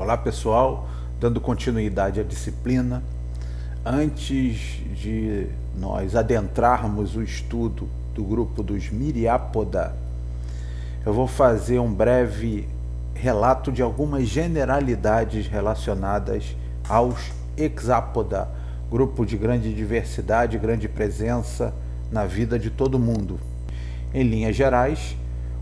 Olá pessoal, dando continuidade à disciplina, antes de nós adentrarmos o estudo do grupo dos Myriapoda, eu vou fazer um breve relato de algumas generalidades relacionadas aos Hexapoda, grupo de grande diversidade, grande presença na vida de todo mundo. Em linhas gerais,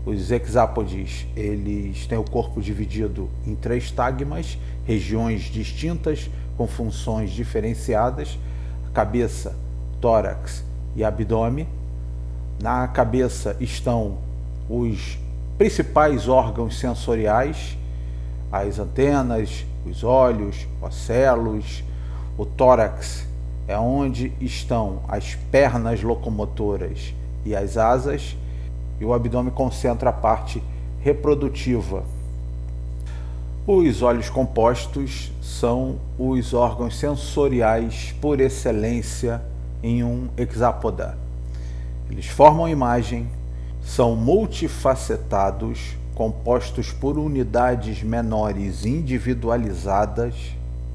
os hexápodes, eles têm o corpo dividido em 3 tagmas, regiões distintas com funções diferenciadas: cabeça, tórax e abdômen. Na cabeça estão os principais órgãos sensoriais, as antenas, os olhos, ocelos. O tórax é onde estão as pernas locomotoras e as asas, e o abdômen concentra a parte reprodutiva. Os olhos compostos são os órgãos sensoriais por excelência em um hexápoda. Eles formam imagem, são multifacetados, compostos por unidades menores individualizadas,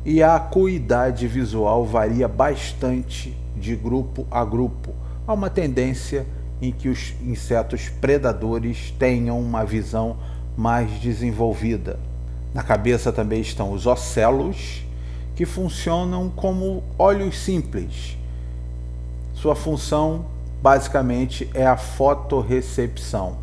e a acuidade visual varia bastante de grupo a grupo. Há uma tendência em que os insetos predadores tenham uma visão mais desenvolvida. Na cabeça também estão os ocelos, que funcionam como olhos simples. Sua função basicamente é a fotorrecepção.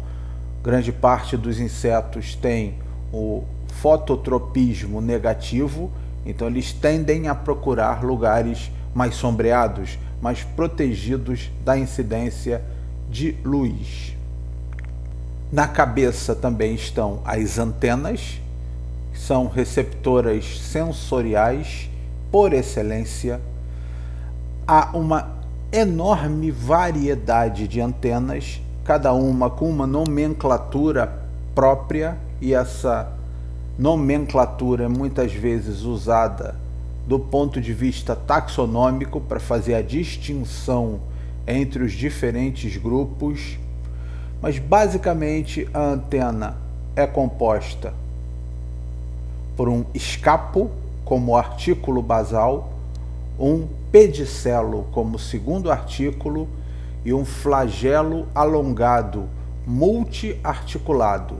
Grande parte dos insetos tem o fototropismo negativo, então eles tendem a procurar lugares mais sombreados, mais protegidos da incidência de luz. Na cabeça também estão as antenas, que são receptoras sensoriais por excelência. Há uma enorme variedade de antenas, cada uma com uma nomenclatura própria, e essa nomenclatura é muitas vezes usada do ponto de vista taxonômico para fazer a distinção entre os diferentes grupos, mas basicamente a antena é composta por um escapo como artículo basal, um pedicelo como segundo artículo e um flagelo alongado multiarticulado.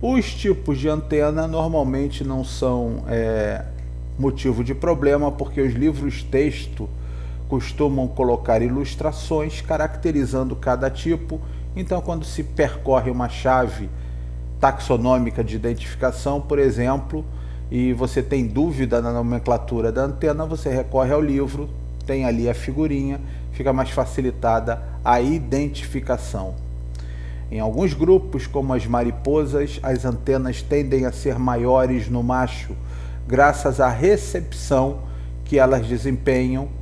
Os tipos de antena normalmente não são motivo de problema, porque os livros-texto costumam colocar ilustrações caracterizando cada tipo. Então, quando se percorre uma chave taxonômica de identificação, por exemplo, e você tem dúvida na nomenclatura da antena, você recorre ao livro, tem ali a figurinha, fica mais facilitada a identificação. Em alguns grupos, como as mariposas, as antenas tendem a ser maiores no macho, graças à recepção que elas desempenham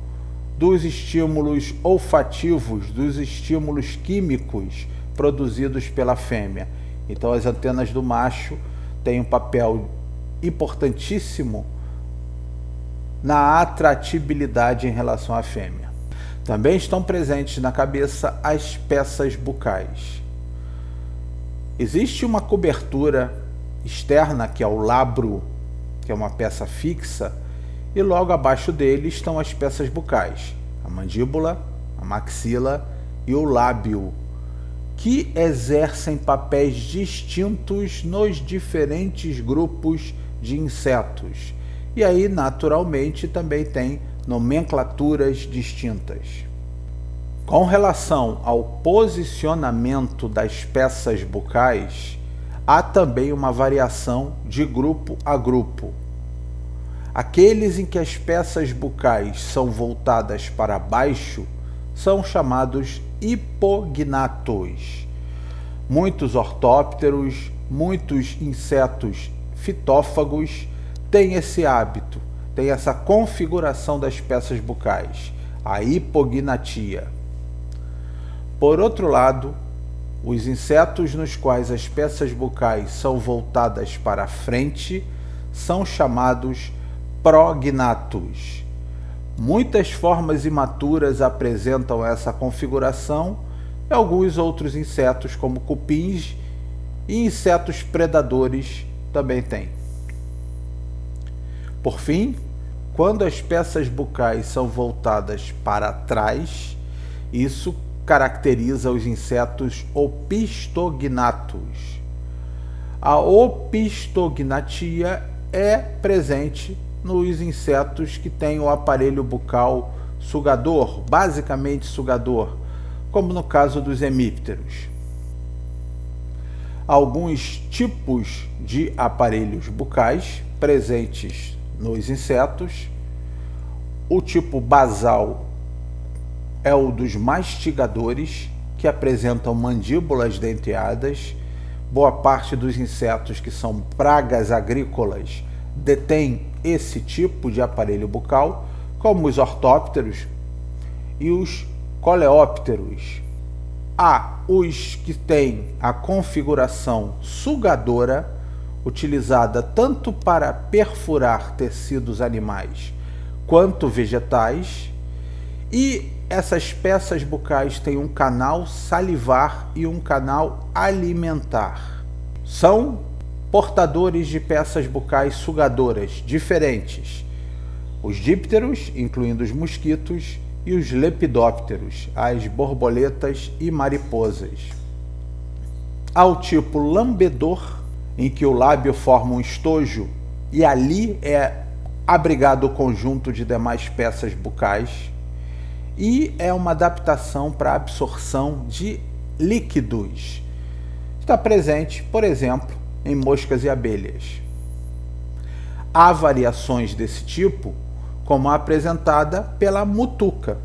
dos estímulos olfativos, dos estímulos químicos produzidos pela fêmea. Então as antenas do macho têm um papel importantíssimo na atratibilidade em relação à fêmea. Também estão presentes na cabeça as peças bucais. Existe uma cobertura externa, que é o labro, que é uma peça fixa, e logo abaixo dele estão as peças bucais, a mandíbula, a maxila e o lábio, que exercem papéis distintos nos diferentes grupos de insetos. E aí, naturalmente, também tem nomenclaturas distintas. Com relação ao posicionamento das peças bucais, há também uma variação de grupo a grupo. Aqueles em que as peças bucais são voltadas para baixo são chamados hipognatos. Muitos ortópteros, muitos insetos fitófagos têm esse hábito, têm essa configuração das peças bucais, a hipognatia. Por outro lado, os insetos nos quais as peças bucais são voltadas para a frente são chamados prognatos. Muitas formas imaturas apresentam essa configuração, e alguns outros insetos, como cupins e insetos predadores, também têm. Por fim, quando as peças bucais são voltadas para trás, isso caracteriza os insetos opistognatos. A opistognatia é presente nos insetos que têm o aparelho bucal sugador, basicamente sugador, como no caso dos hemípteros. Alguns tipos de aparelhos bucais presentes nos insetos. O tipo basal é o dos mastigadores, que apresentam mandíbulas denteadas. Boa parte dos insetos que são pragas agrícolas detém esse tipo de aparelho bucal, como os ortópteros e os coleópteros. Há os que têm a configuração sugadora, utilizada tanto para perfurar tecidos animais quanto vegetais, e essas peças bucais têm um canal salivar e um canal alimentar. São portadores de peças bucais sugadoras diferentes: os dípteros, incluindo os mosquitos, e os lepidópteros, as borboletas e mariposas. Há o tipo lambedor, em que o lábio forma um estojo e ali é abrigado o conjunto de demais peças bucais, e é uma adaptação para a absorção de líquidos. Está presente, por exemplo, em moscas e abelhas. Há variações desse tipo, como a apresentada pela mutuca.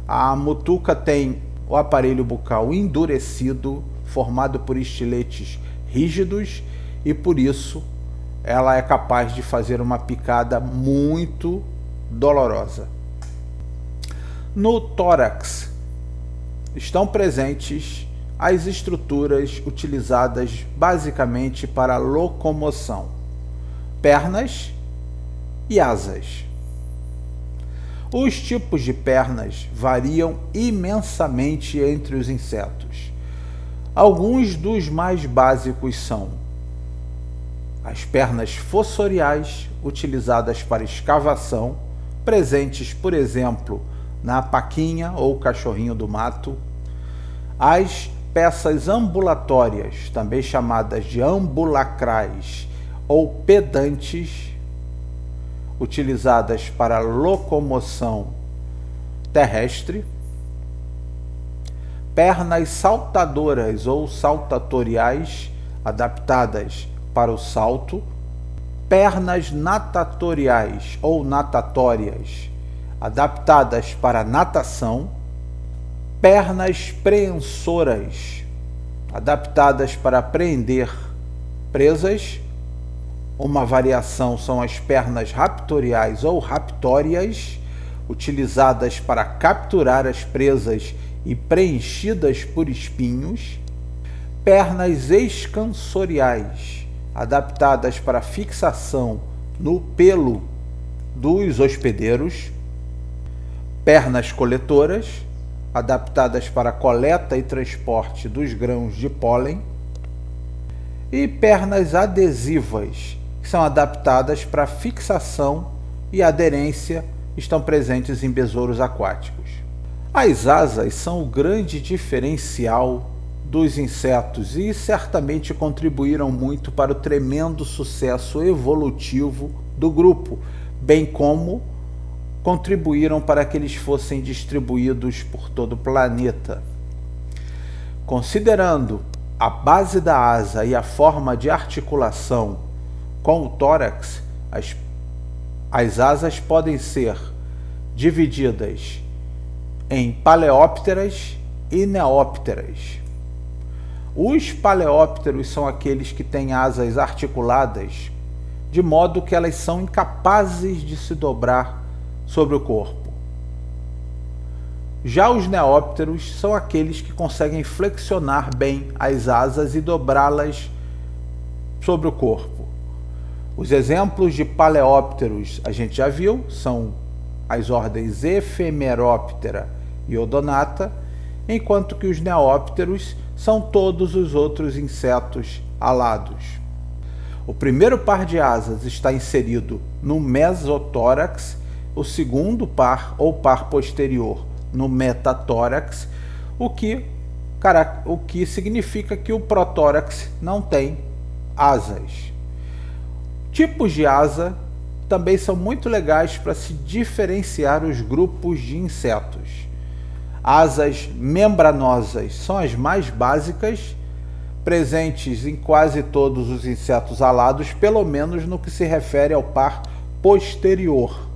A mutuca tem o aparelho bucal endurecido, formado por estiletes rígidos, e por isso ela é capaz de fazer uma picada muito dolorosa. No tórax estão presentes as estruturas utilizadas basicamente para locomoção: pernas e asas. Os tipos de pernas variam imensamente entre os insetos. Alguns dos mais básicos são as pernas fossoriais, utilizadas para escavação, presentes, por exemplo, na paquinha ou cachorrinho do mato. As peças ambulatórias, também chamadas de ambulacrais ou pedantes, utilizadas para locomoção terrestre. Pernas saltadoras ou saltatoriais, adaptadas para o salto. Pernas natatoriais ou natatórias, adaptadas para a natação. Pernas preensoras, adaptadas para prender presas. Uma variação são as pernas raptoriais ou raptórias, utilizadas para capturar as presas e preenchidas por espinhos. Pernas escansoriais, adaptadas para fixação no pelo dos hospedeiros. Pernas coletoras, adaptadas para coleta e transporte dos grãos de pólen. E pernas adesivas, que são adaptadas para fixação e aderência, estão presentes em besouros aquáticos. As asas são o grande diferencial dos insetos e certamente contribuíram muito para o tremendo sucesso evolutivo do grupo, bem como contribuíram para que eles fossem distribuídos por todo o planeta. Considerando a base da asa e a forma de articulação com o tórax, as asas podem ser divididas em paleópteras e neópteras. Os paleópteros são aqueles que têm asas articuladas, de modo que elas são incapazes de se dobrar sobre o corpo. Já os neópteros são aqueles que conseguem flexionar bem as asas e dobrá-las sobre o corpo. Os exemplos de paleópteros a gente já viu, são as ordens Ephemeroptera e Odonata, enquanto que os neópteros são todos os outros insetos alados. O primeiro par de asas está inserido no mesotórax, o segundo par ou par posterior no metatórax, o que significa que o protórax não tem asas. Tipos de asa também são muito legais para se diferenciar os grupos de insetos. Asas membranosas são as mais básicas, presentes em quase todos os insetos alados, pelo menos no que se refere ao par posterior.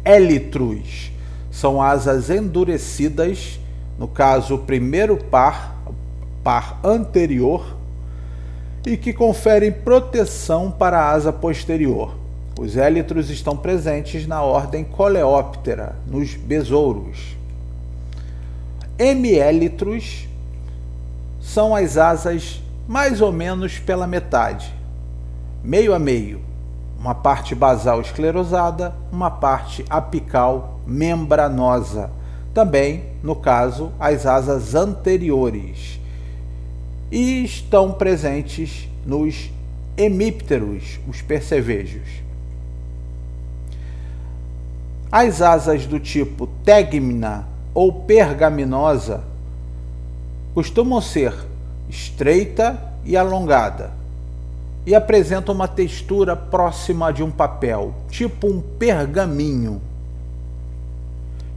Élitros são asas endurecidas, no caso o primeiro par anterior, e que conferem proteção para a asa posterior. Os élitros estão presentes na ordem Coleóptera, nos besouros. Hemiélitros são as asas mais ou menos pela metade, meio a meio, uma parte basal esclerosada, uma parte apical membranosa. Também, no caso, as asas anteriores. E estão presentes nos hemípteros, os percevejos. As asas do tipo tegmina ou pergaminosa costumam ser estreita e alongada e apresentam uma textura próxima de um papel, tipo um pergaminho.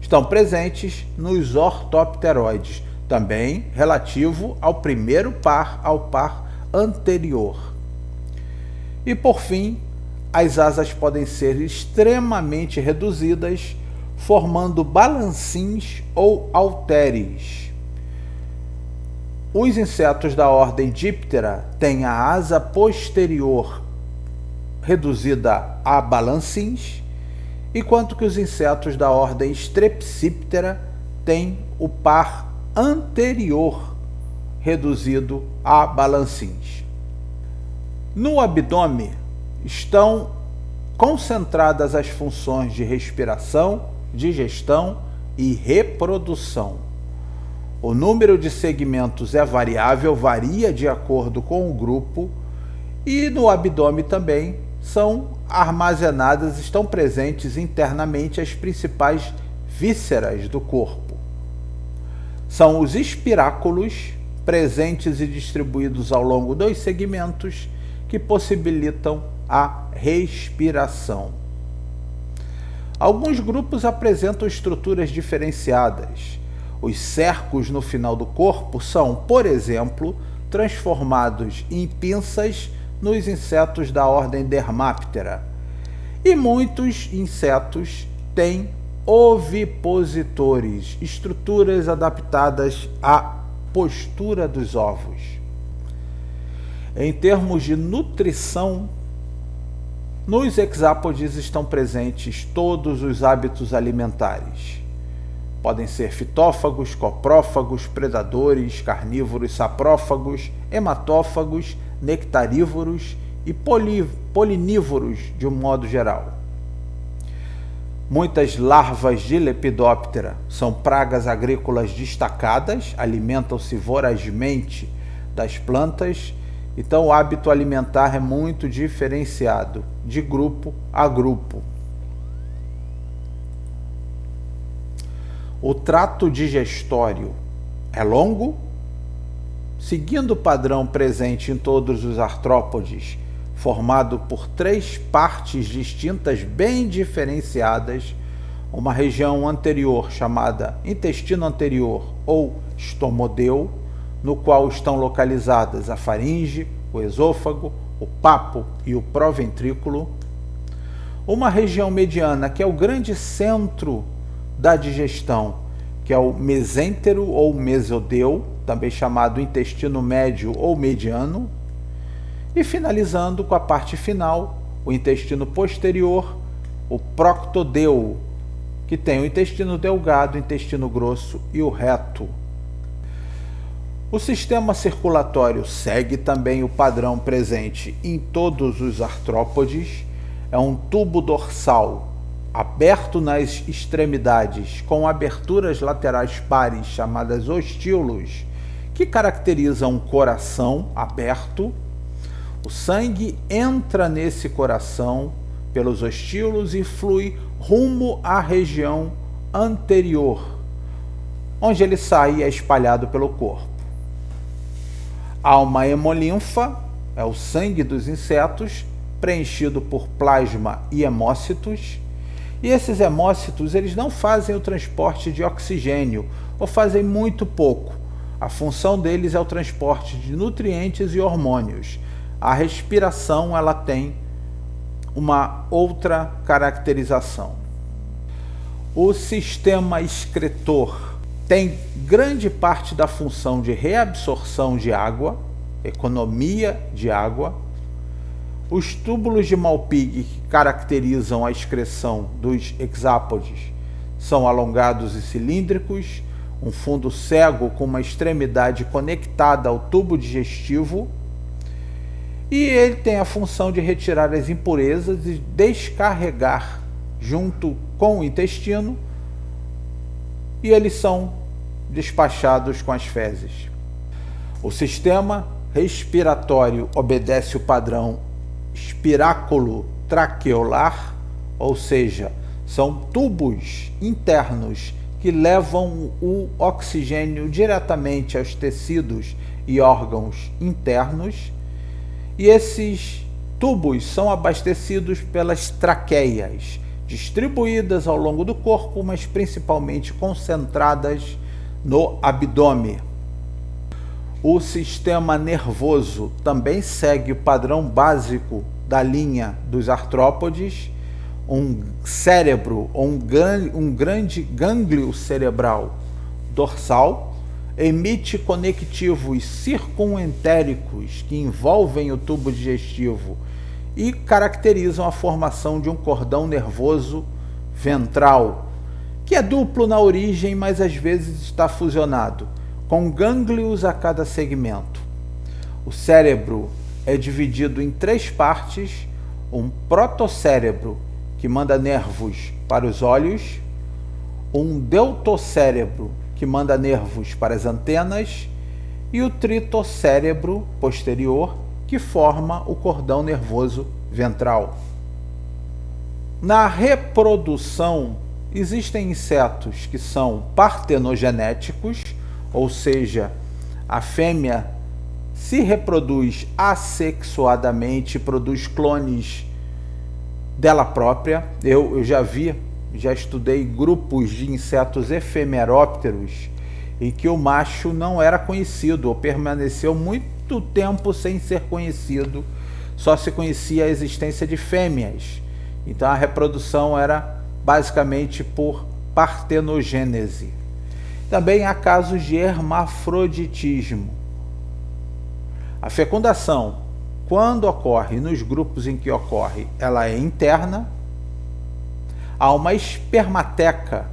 Estão presentes nos ortopteroides, também relativo ao primeiro par ao par anterior. E por fim, as asas podem ser extremamente reduzidas, formando balancins ou halteres. Os insetos da ordem Diptera têm a asa posterior reduzida a balancins, enquanto que os insetos da ordem Strepsiptera têm o par anterior reduzido a balancins. No abdômen estão concentradas as funções de respiração, digestão e reprodução. O número de segmentos é variável, varia de acordo com o grupo, e no abdômen também estão presentes internamente as principais vísceras do corpo. São os espiráculos, presentes e distribuídos ao longo dos segmentos, que possibilitam a respiração. Alguns grupos apresentam estruturas diferenciadas. Os cercos no final do corpo são, por exemplo, transformados em pinças nos insetos da ordem Dermaptera. E muitos insetos têm ovipositores, estruturas adaptadas à postura dos ovos. Em termos de nutrição, nos hexápodes estão presentes todos os hábitos alimentares. Podem ser fitófagos, coprófagos, predadores, carnívoros, saprófagos, hematófagos, nectarívoros e polinívoros de um modo geral. Muitas larvas de Lepidoptera são pragas agrícolas destacadas, alimentam-se vorazmente das plantas, então o hábito alimentar é muito diferenciado de grupo a grupo. O trato digestório é longo, seguindo o padrão presente em todos os artrópodes, formado por 3 partes distintas bem diferenciadas, uma região anterior chamada intestino anterior ou estomodeu, no qual estão localizadas a faringe, o esôfago, o papo e o proventrículo, uma região mediana que é o grande centro da digestão, que é o mesêntero ou mesodeu, também chamado intestino médio ou mediano, e finalizando com a parte final, o intestino posterior, o proctodeu, que tem o intestino delgado, o intestino grosso e o reto. O sistema circulatório segue também o padrão presente em todos os artrópodes, é um tubo dorsal aberto nas extremidades, com aberturas laterais pares chamadas ostíolos, que caracterizam um coração aberto, O sangue entra nesse coração pelos ostíolos e flui rumo à região anterior, onde ele sai e é espalhado pelo corpo. Há uma hemolinfa, é o sangue dos insetos, preenchido por plasma e hemócitos. E esses hemócitos, eles não fazem o transporte de oxigênio, ou fazem muito pouco. A função deles é o transporte de nutrientes e hormônios. A respiração, ela tem uma outra caracterização. O sistema excretor tem grande parte da função de reabsorção de água, economia de água. Os túbulos de Malpighi que caracterizam a excreção dos hexápodes são alongados e cilíndricos, um fundo cego com uma extremidade conectada ao tubo digestivo, e ele tem a função de retirar as impurezas e descarregar junto com o intestino, e eles são despachados com as fezes. O sistema respiratório obedece o padrão espiráculo traqueolar, ou seja, são tubos internos que levam o oxigênio diretamente aos tecidos e órgãos internos, e esses tubos são abastecidos pelas traqueias, distribuídas ao longo do corpo, mas principalmente concentradas no abdômen. O sistema nervoso também segue o padrão básico da linha dos artrópodes. Um cérebro ou um grande gânglio cerebral dorsal emite conectivos circunentéricos que envolvem o tubo digestivo e caracterizam a formação de um cordão nervoso ventral, que é duplo na origem, mas às vezes está fusionado, com gânglios a cada segmento. O cérebro é dividido em 3 partes: um protocérebro, que manda nervos para os olhos, um deutocérebro, que manda nervos para as antenas, e o tritocérebro posterior, que forma o cordão nervoso ventral. Na reprodução, existem insetos que são partenogenéticos, ou seja, a fêmea se reproduz assexuadamente, produz clones dela própria. Eu já estudei grupos de insetos efemerópteros em que o macho não era conhecido, ou permaneceu muito tempo sem ser conhecido, só se conhecia a existência de fêmeas. Então a reprodução era basicamente por partenogênese. Também há casos de hermafroditismo. A fecundação, quando ocorre nos grupos em que ocorre, ela é interna. Há uma espermateca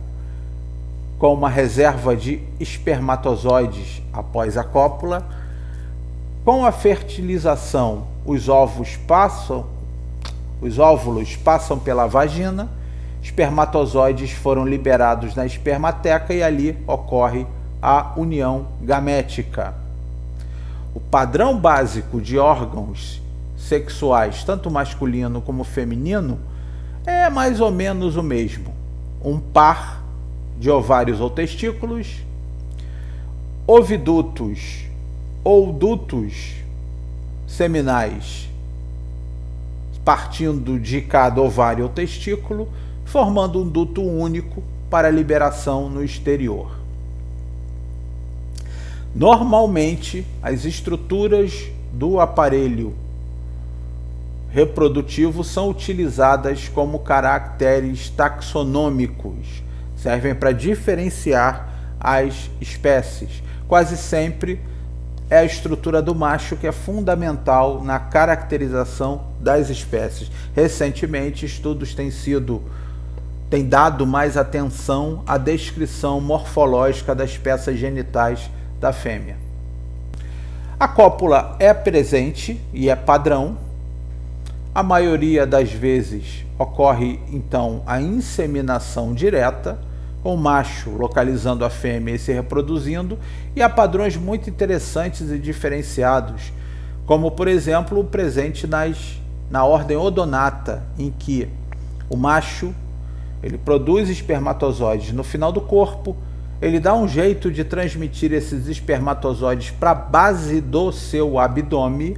com uma reserva de espermatozoides após a cópula. Com a fertilização, os óvulos passam pela vagina, espermatozoides foram liberados na espermateca e ali ocorre a união gamética. O padrão básico de órgãos sexuais, tanto masculino como feminino, é mais ou menos o mesmo. Um par de ovários ou testículos, ovidutos ou dutos seminais partindo de cada ovário ou testículo, formando um duto único para liberação no exterior. Normalmente, as estruturas do aparelho reprodutivo são utilizadas como caracteres taxonômicos, servem para diferenciar as espécies. Quase sempre é a estrutura do macho que é fundamental na caracterização das espécies. Recentemente, estudos têm dado mais atenção à descrição morfológica das peças genitais da fêmea. A cópula é presente e é padrão. A maioria das vezes ocorre então a inseminação direta, com o macho localizando a fêmea e se reproduzindo, e há padrões muito interessantes e diferenciados, como por exemplo o presente na ordem odonata, em que o macho ele produz espermatozoides no final do corpo, ele dá um jeito de transmitir esses espermatozoides para a base do seu abdômen,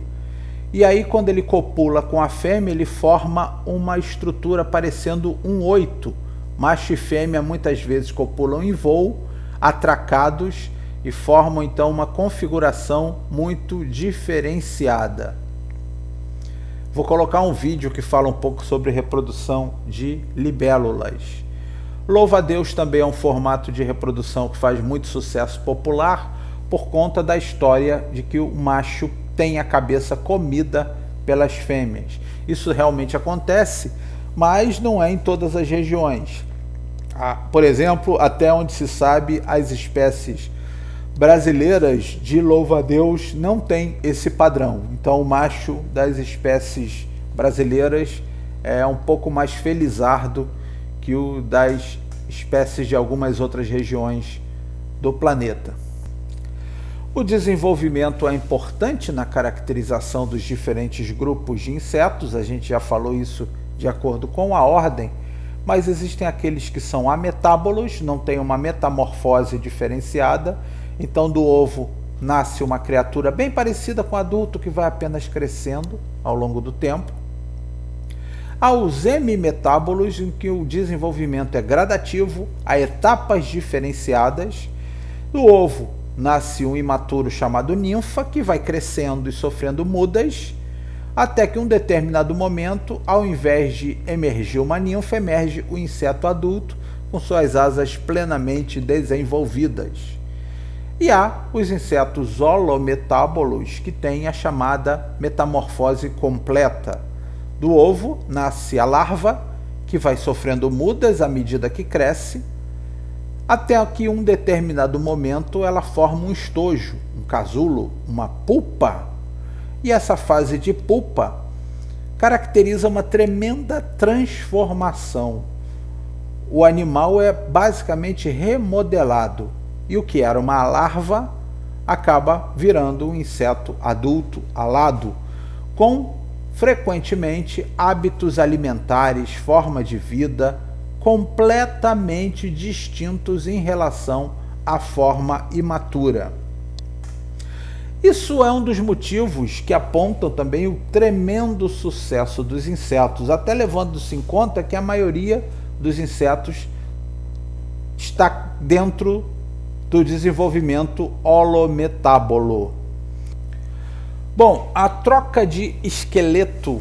e aí quando ele copula com a fêmea, ele forma uma estrutura parecendo um 8. Macho e fêmea muitas vezes copulam em voo, atracados, e formam então uma configuração muito diferenciada. Vou colocar um vídeo que fala um pouco sobre reprodução de libélulas. Louva-a-Deus também é um formato de reprodução que faz muito sucesso popular por conta da história de que o macho tem a cabeça comida pelas fêmeas. Isso realmente acontece, mas não é em todas as regiões. Por exemplo, até onde se sabe, as espécies brasileiras de louva-a-Deus não tem esse padrão. Então o macho das espécies brasileiras é um pouco mais felizardo que o das espécies de algumas outras regiões do planeta. O desenvolvimento é importante na caracterização dos diferentes grupos de insetos, a gente já falou isso de acordo com a ordem, mas existem aqueles que são ametábolos, não têm uma metamorfose diferenciada. Então do ovo nasce uma criatura bem parecida com o adulto que vai apenas crescendo ao longo do tempo. Há os hemimetábolos, em que o desenvolvimento é gradativo, há etapas diferenciadas. Do ovo nasce um imaturo chamado ninfa, que vai crescendo e sofrendo mudas, até que em um determinado momento, ao invés de emergir uma ninfa, emerge o inseto adulto com suas asas plenamente desenvolvidas. E há os insetos holometábolos, que têm a chamada metamorfose completa. Do ovo nasce a larva, que vai sofrendo mudas à medida que cresce, até que em um determinado momento ela forma um estojo, um casulo, uma pupa. E essa fase de pupa caracteriza uma tremenda transformação. O animal é basicamente remodelado. E o que era uma larva acaba virando um inseto adulto, alado, com frequentemente hábitos alimentares, forma de vida completamente distintos em relação à forma imatura. Isso é um dos motivos que apontam também o tremendo sucesso dos insetos, até levando-se em conta que a maioria dos insetos está dentro do desenvolvimento holometábolo. Bom, a troca de esqueleto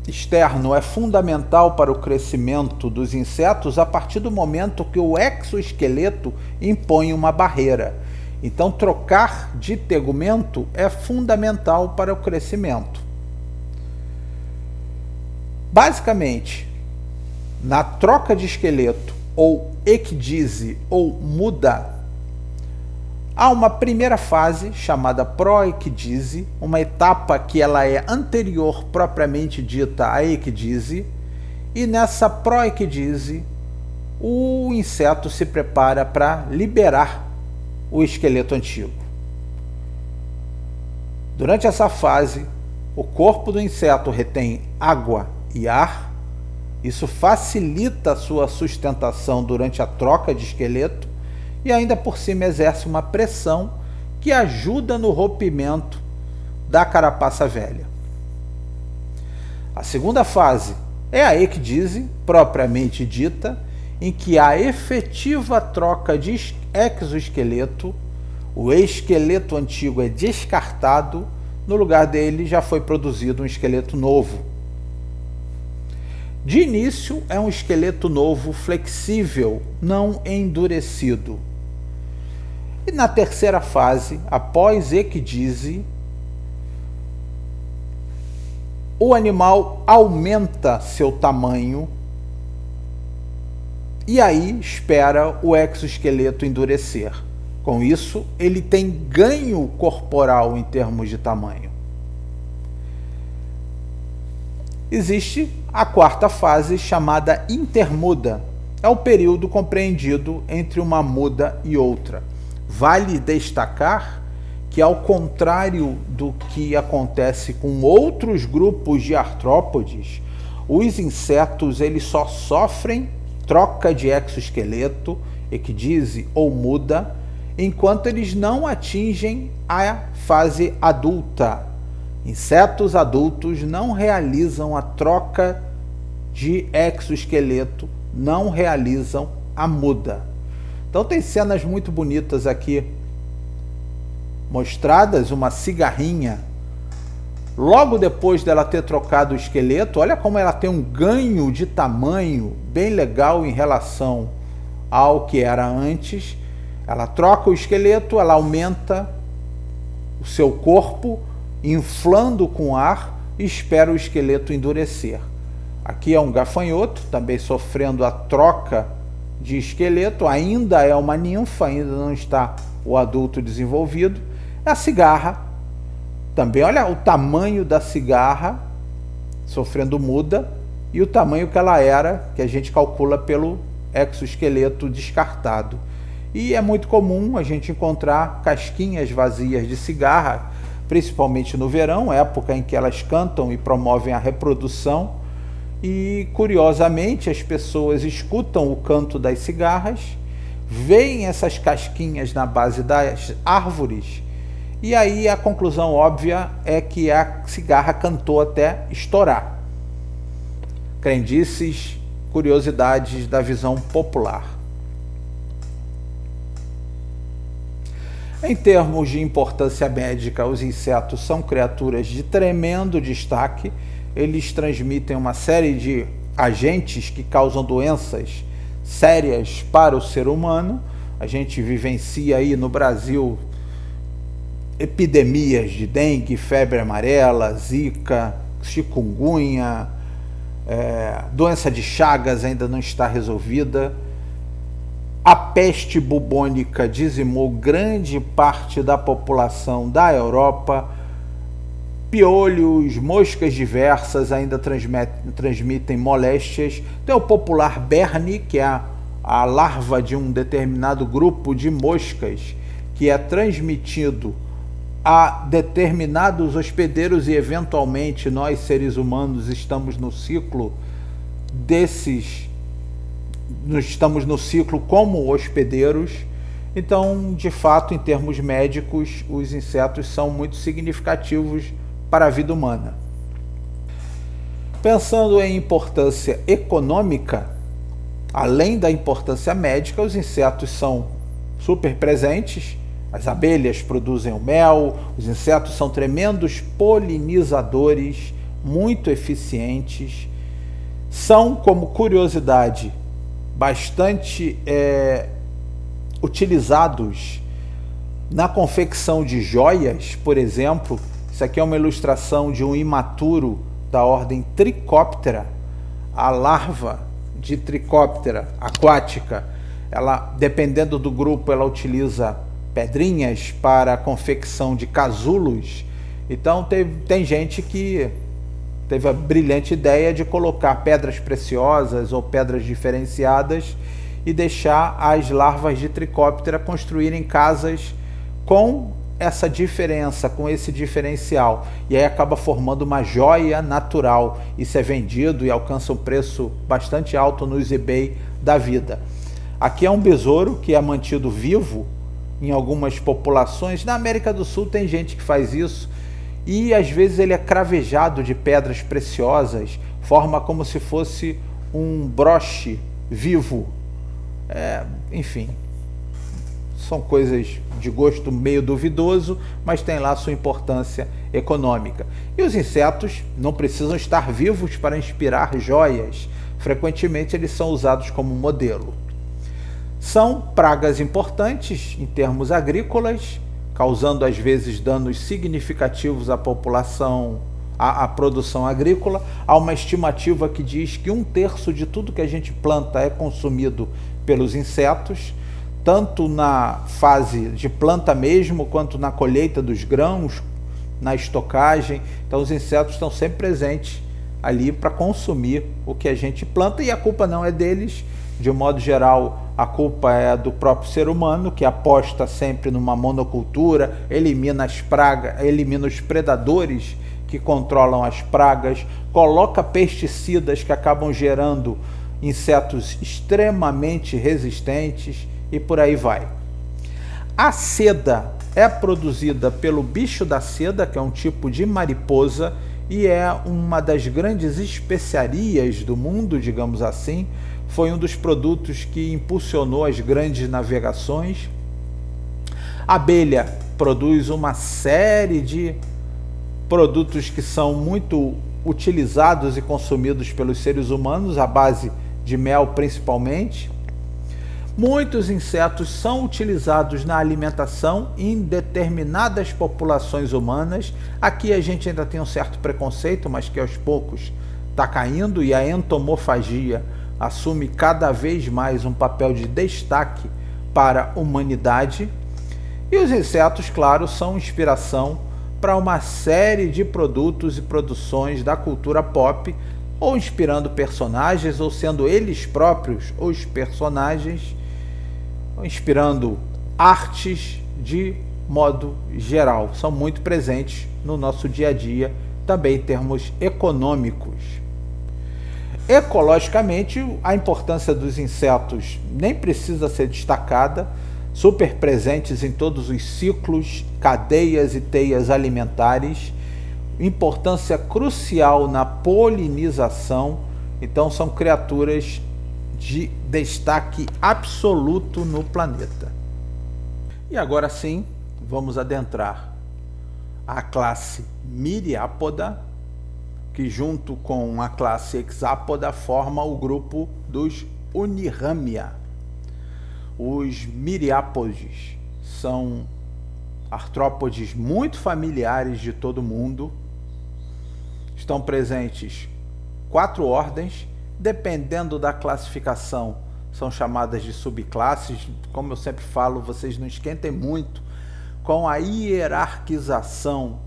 externo é fundamental para o crescimento dos insetos a partir do momento que o exoesqueleto impõe uma barreira. Então, trocar de tegumento é fundamental para o crescimento. Basicamente, na troca de esqueleto, ou ecdise, ou muda, há uma primeira fase chamada proecdise, uma etapa que ela é anterior propriamente dita à ecdise, e nessa proecdise o inseto se prepara para liberar o esqueleto antigo. Durante essa fase, o corpo do inseto retém água e ar. Isso facilita a sua sustentação durante a troca de esqueleto e ainda por cima exerce uma pressão que ajuda no rompimento da carapaça velha. A segunda fase é a ecdise, propriamente dita, em que a efetiva troca de exoesqueleto, o esqueleto antigo é descartado, no lugar dele já foi produzido um esqueleto novo. De início, é um esqueleto novo, flexível, não endurecido. E na terceira fase, após ecdise, o animal aumenta seu tamanho e aí espera o exoesqueleto endurecer. Com isso, ele tem ganho corporal em termos de tamanho. Existe a quarta fase, chamada intermuda. É o período compreendido entre uma muda e outra. Vale destacar que, ao contrário do que acontece com outros grupos de artrópodes, os insetos eles só sofrem troca de exoesqueleto, ecdise ou muda, enquanto eles não atingem a fase adulta. Insetos adultos não realizam a troca de exoesqueleto, não realizam a muda. Então tem cenas muito bonitas aqui mostradas, uma cigarrinha, logo depois dela ter trocado o esqueleto, olha como ela tem um ganho de tamanho bem legal em relação ao que era antes. Ela troca o esqueleto, ela aumenta o seu corpo, inflando com ar e espera o esqueleto endurecer. Aqui é um gafanhoto, também sofrendo a troca de esqueleto, ainda é uma ninfa, ainda não está o adulto desenvolvido. A cigarra, também, olha o tamanho da cigarra, sofrendo muda, e o tamanho que ela era, que a gente calcula pelo exoesqueleto descartado. E é muito comum a gente encontrar casquinhas vazias de cigarra, principalmente no verão, época em que elas cantam e promovem a reprodução. E, curiosamente, as pessoas escutam o canto das cigarras, veem essas casquinhas na base das árvores, e aí a conclusão óbvia é que a cigarra cantou até estourar. Crendices, curiosidades da visão popular. Em termos de importância médica, os insetos são criaturas de tremendo destaque. Eles transmitem uma série de agentes que causam doenças sérias para o ser humano. A gente vivencia aí no Brasil epidemias de dengue, febre amarela, zika, chikungunya, doença de Chagas ainda não está resolvida. A peste bubônica dizimou grande parte da população da Europa. Piolhos, moscas diversas ainda transmitem moléstias. Tem o popular berne, que é a larva de um determinado grupo de moscas, que é transmitido a determinados hospedeiros, e eventualmente nós, seres humanos, estamos no ciclo como hospedeiros. Então, de fato, em termos médicos, os insetos são muito significativos para a vida humana. Pensando em importância econômica, além da importância médica, os insetos são super presentes. As abelhas produzem o mel, os insetos são tremendos polinizadores, muito eficientes. São, como curiosidade, bastante utilizados na confecção de joias, por exemplo. Isso aqui é uma ilustração de um imaturo da ordem Trichoptera. A larva de Trichoptera aquática, ela, dependendo do grupo, ela utiliza pedrinhas para a confecção de casulos. Então tem gente que teve a brilhante ideia de colocar pedras preciosas ou pedras diferenciadas e deixar as larvas de Trichoptera construírem casas com essa diferença, com esse diferencial, e aí acaba formando uma joia natural. Isso é vendido e alcança um preço bastante alto nos eBay da vida. Aqui é um besouro que é mantido vivo em algumas populações. Na América do Sul tem gente que faz isso, e às vezes ele é cravejado de pedras preciosas, forma como se fosse um broche vivo. Enfim, são coisas de gosto meio duvidoso, mas tem lá sua importância econômica. E os insetos não precisam estar vivos para inspirar joias. Frequentemente eles são usados como modelo. São pragas importantes em termos agrícolas, causando às vezes danos significativos à população, à produção agrícola. Há uma estimativa que diz que 1/3 de tudo que a gente planta é consumido pelos insetos, tanto na fase de planta mesmo, quanto na colheita dos grãos, na estocagem. Então os insetos estão sempre presentes ali para consumir o que a gente planta, e a culpa não é deles, De modo geral, a culpa é do próprio ser humano, que aposta sempre numa monocultura, elimina as pragas, elimina os predadores que controlam as pragas, coloca pesticidas que acabam gerando insetos extremamente resistentes e por aí vai. A seda é produzida pelo bicho da seda, que é um tipo de mariposa, e é uma das grandes especiarias do mundo, digamos assim. Foi um dos produtos que impulsionou as grandes navegações. A abelha produz uma série de produtos que são muito utilizados e consumidos pelos seres humanos, à base de mel principalmente. Muitos insetos são utilizados na alimentação em determinadas populações humanas. Aqui a gente ainda tem um certo preconceito, mas que aos poucos está caindo, e a entomofagia assume cada vez mais um papel de destaque para a humanidade. E os insetos, claro, são inspiração para uma série de produtos e produções da cultura pop, ou inspirando personagens, ou sendo eles próprios os personagens, inspirando artes de modo geral. São muito presentes no nosso dia a dia, também em termos econômicos. Ecologicamente, a importância dos insetos nem precisa ser destacada, super presentes em todos os ciclos, cadeias e teias alimentares, importância crucial na polinização. Então são criaturas de destaque absoluto no planeta. E agora sim, vamos adentrar a classe Myriapoda, que junto com a classe Hexapoda forma o grupo dos Uniramia. Os Myriapodes são artrópodes muito familiares de todo mundo. Estão presentes 4 ordens, dependendo da classificação, são chamadas de subclasses. Como eu sempre falo, vocês não esquentem muito com a hierarquização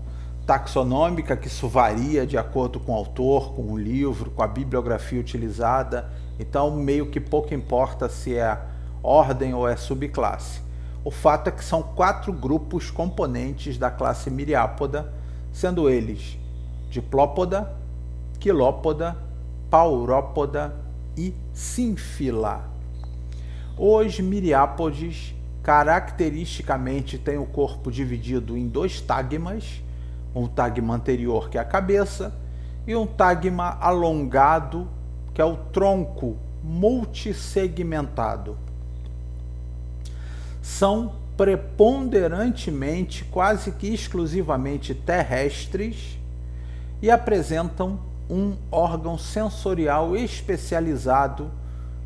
taxonômica, que isso varia de acordo com o autor, com o livro, com a bibliografia utilizada. Então, meio que pouco importa se é ordem ou é subclasse. O fato é que são 4 grupos componentes da classe Myriapoda, sendo eles Diplópoda, Quilópoda, Paurópoda e Sínfila. Os Myriapodes caracteristicamente têm o corpo dividido em 2 tagmas, um tagma anterior, que é a cabeça, e um tagma alongado, que é o tronco multissegmentado. São preponderantemente, quase que exclusivamente terrestres, e apresentam um órgão sensorial especializado,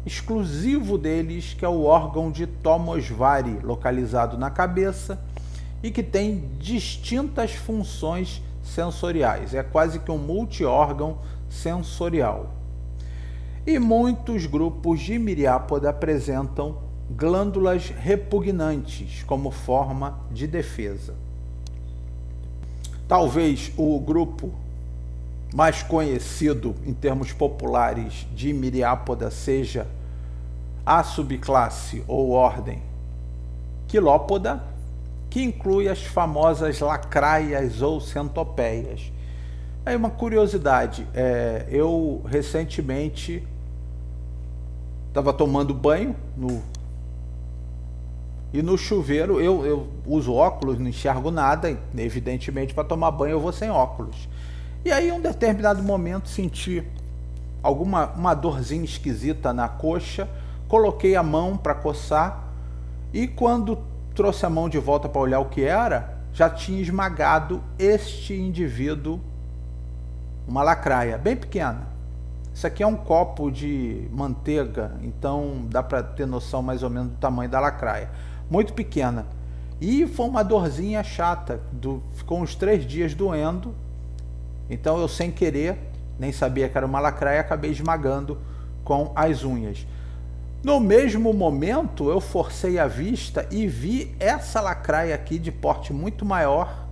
exclusivo deles, que é o órgão de Tomosvari, localizado na cabeça, e que tem distintas funções sensoriais. É quase que um multi-órgão sensorial. E muitos grupos de Myriapoda apresentam glândulas repugnantes como forma de defesa. Talvez o grupo mais conhecido em termos populares de Myriapoda seja a subclasse ou ordem Quilópoda, que inclui as famosas lacraias ou centopeias. Aí uma curiosidade, eu recentemente estava tomando banho e no chuveiro, eu uso óculos, não enxergo nada, evidentemente para tomar banho eu vou sem óculos. E aí em um determinado momento senti uma dorzinha esquisita na coxa, coloquei a mão para coçar e quando trouxe a mão de volta para olhar o que era, já tinha esmagado este indivíduo uma lacraia bem pequena. Isso aqui é um copo de manteiga, então dá para ter noção mais ou menos do tamanho da lacraia. Muito pequena. E foi uma dorzinha chata, ficou uns 3 dias doendo. Então eu, sem querer, nem sabia que era uma lacraia, acabei esmagando com as unhas. No mesmo momento, eu forcei a vista e vi essa lacraia aqui de porte muito maior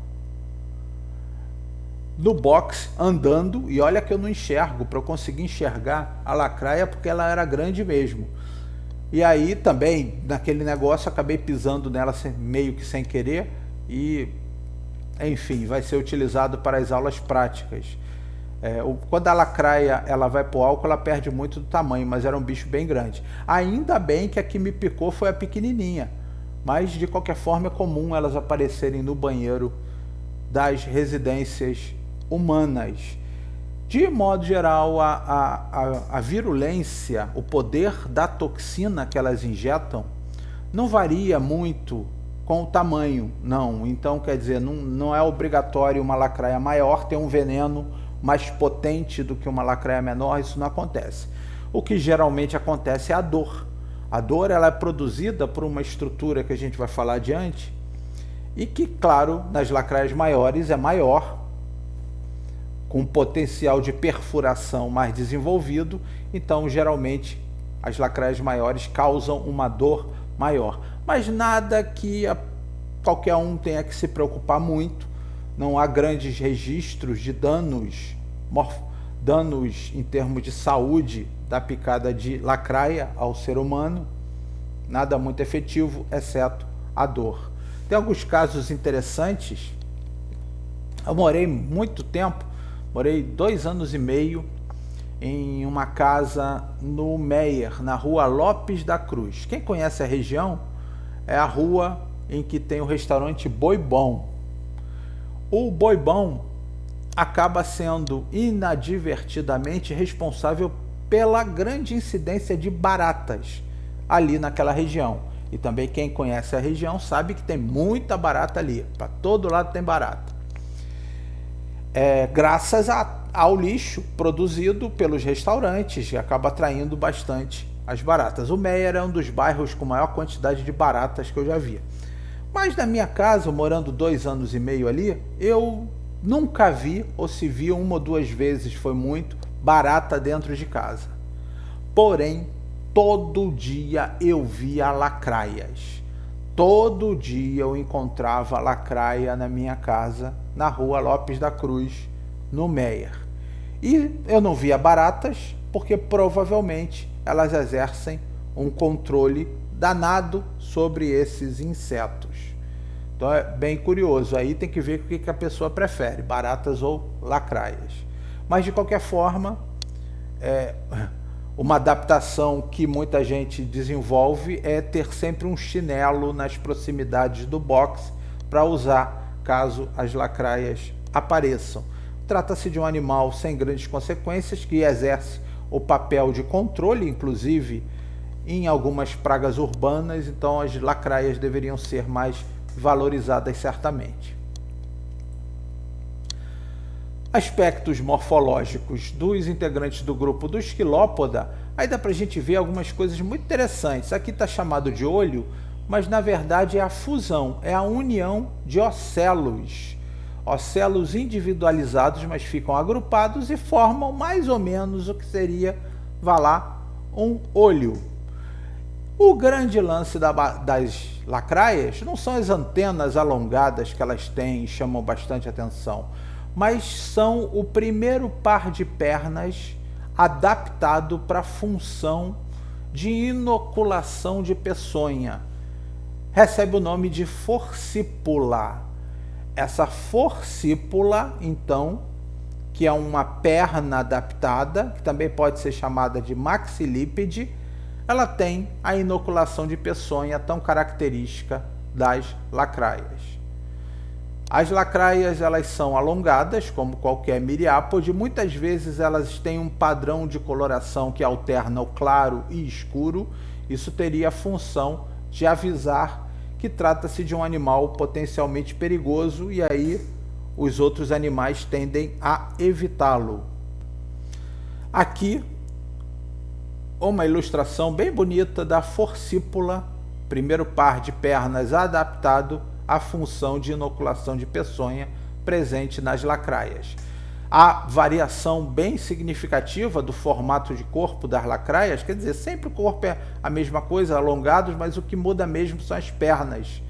no box andando, e olha que eu não enxergo, para eu conseguir enxergar a lacraia porque ela era grande mesmo. E aí também, naquele negócio, acabei pisando nela meio que sem querer e, enfim, vai ser utilizado para as aulas práticas. Quando a lacraia ela vai para o álcool, ela perde muito do tamanho, mas era um bicho bem grande. Ainda bem que a que me picou foi a pequenininha, mas de qualquer forma é comum elas aparecerem no banheiro das residências humanas. De modo geral, a virulência, o poder da toxina que elas injetam, não varia muito com o tamanho, não. Então, quer dizer, não é obrigatório uma lacraia maior ter um veneno mais potente do que uma lacraia menor, isso não acontece. O que geralmente acontece é a dor. A dor ela é produzida por uma estrutura que a gente vai falar adiante, e que, claro, nas lacraias maiores é maior, com potencial de perfuração mais desenvolvido, então geralmente as lacraias maiores causam uma dor maior. Mas nada que qualquer um tenha que se preocupar muito, não há grandes registros de danos em termos de saúde da picada de lacraia ao ser humano, nada muito efetivo, exceto a dor. Tem alguns casos interessantes. Eu morei muito tempo, morei 2 anos e meio em uma casa no Meier, na rua Lopes da Cruz. Quem conhece a região, é a rua em que tem o restaurante Boi Bom. O Boi Bom acaba sendo inadvertidamente responsável pela grande incidência de baratas ali naquela região. E também quem conhece a região sabe que tem muita barata ali, para todo lado tem barata. Graças ao lixo produzido pelos restaurantes, que acaba atraindo bastante as baratas. O Meier é um dos bairros com maior quantidade de baratas que eu já vi. Mas na minha casa, morando 2 anos e meio ali, eu nunca vi, ou se vi 1 ou 2 vezes, foi muito, barata dentro de casa. Porém, todo dia eu via lacraias. Todo dia eu encontrava lacraia na minha casa, na rua Lopes da Cruz, no Meier. E eu não via baratas, porque provavelmente elas exercem um controle danado sobre esses insetos. Então é bem curioso, aí tem que ver o que a pessoa prefere, baratas ou lacraias. Mas de qualquer forma, uma adaptação que muita gente desenvolve é ter sempre um chinelo nas proximidades do box para usar caso as lacraias apareçam. Trata-se de um animal sem grandes consequências que exerce o papel de controle, inclusive em algumas pragas urbanas, então as lacraias deveriam ser mais valorizadas certamente. Aspectos morfológicos dos integrantes do grupo do Esquilópoda, aí dá para a gente ver algumas coisas muito interessantes. Aqui está chamado de olho, mas na verdade é a fusão, é a união de ocelos. Ocelos individualizados, mas ficam agrupados e formam mais ou menos o que seria, vá lá, um olho. O grande lance das lacraias não são as antenas alongadas que elas têm e chamam bastante atenção, mas são o primeiro par de pernas adaptado para a função de inoculação de peçonha. Recebe o nome de forcípula. Essa forcípula, então, que é uma perna adaptada, que também pode ser chamada de maxilípede, ela tem a inoculação de peçonha tão característica das lacraias. As lacraias elas são alongadas, como qualquer miriápode, muitas vezes elas têm um padrão de coloração que alterna o claro e escuro. Isso teria a função de avisar que trata-se de um animal potencialmente perigoso e aí os outros animais tendem a evitá-lo. Aqui, uma ilustração bem bonita da forcípula, primeiro par de pernas adaptado à função de inoculação de peçonha presente nas lacraias. A variação bem significativa do formato de corpo das lacraias, quer dizer, sempre o corpo é a mesma coisa, alongados, mas o que muda mesmo são as pernas.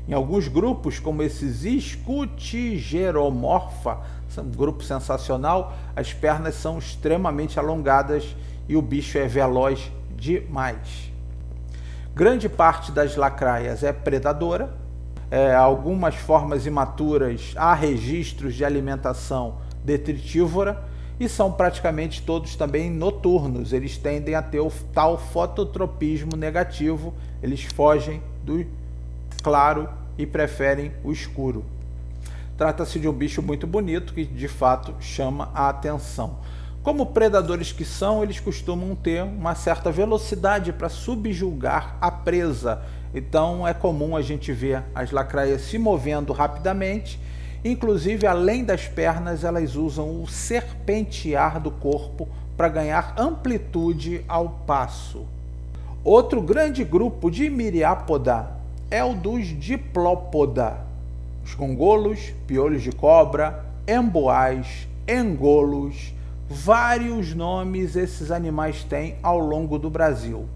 Em alguns grupos, como esses Scutigeromorpha, um grupo sensacional, as pernas são extremamente alongadas e o bicho é veloz demais. Grande parte das lacraias é predadora. Algumas formas imaturas há registros de alimentação detritívora e são praticamente todos também noturnos. Eles tendem a ter o tal fototropismo negativo, eles fogem do claro e preferem o escuro. Trata-se de um bicho muito bonito que de fato chama a atenção. Como predadores que são, eles costumam ter uma certa velocidade para subjugar a presa. Então é comum a gente ver as lacraias se movendo rapidamente. Inclusive, além das pernas, elas usam o serpentear do corpo para ganhar amplitude ao passo. Outro grande grupo de Myriapoda é o dos Diplopoda. Os gongolos, piolhos de cobra, emboás, engolos, vários nomes esses animais têm ao longo do Brasil.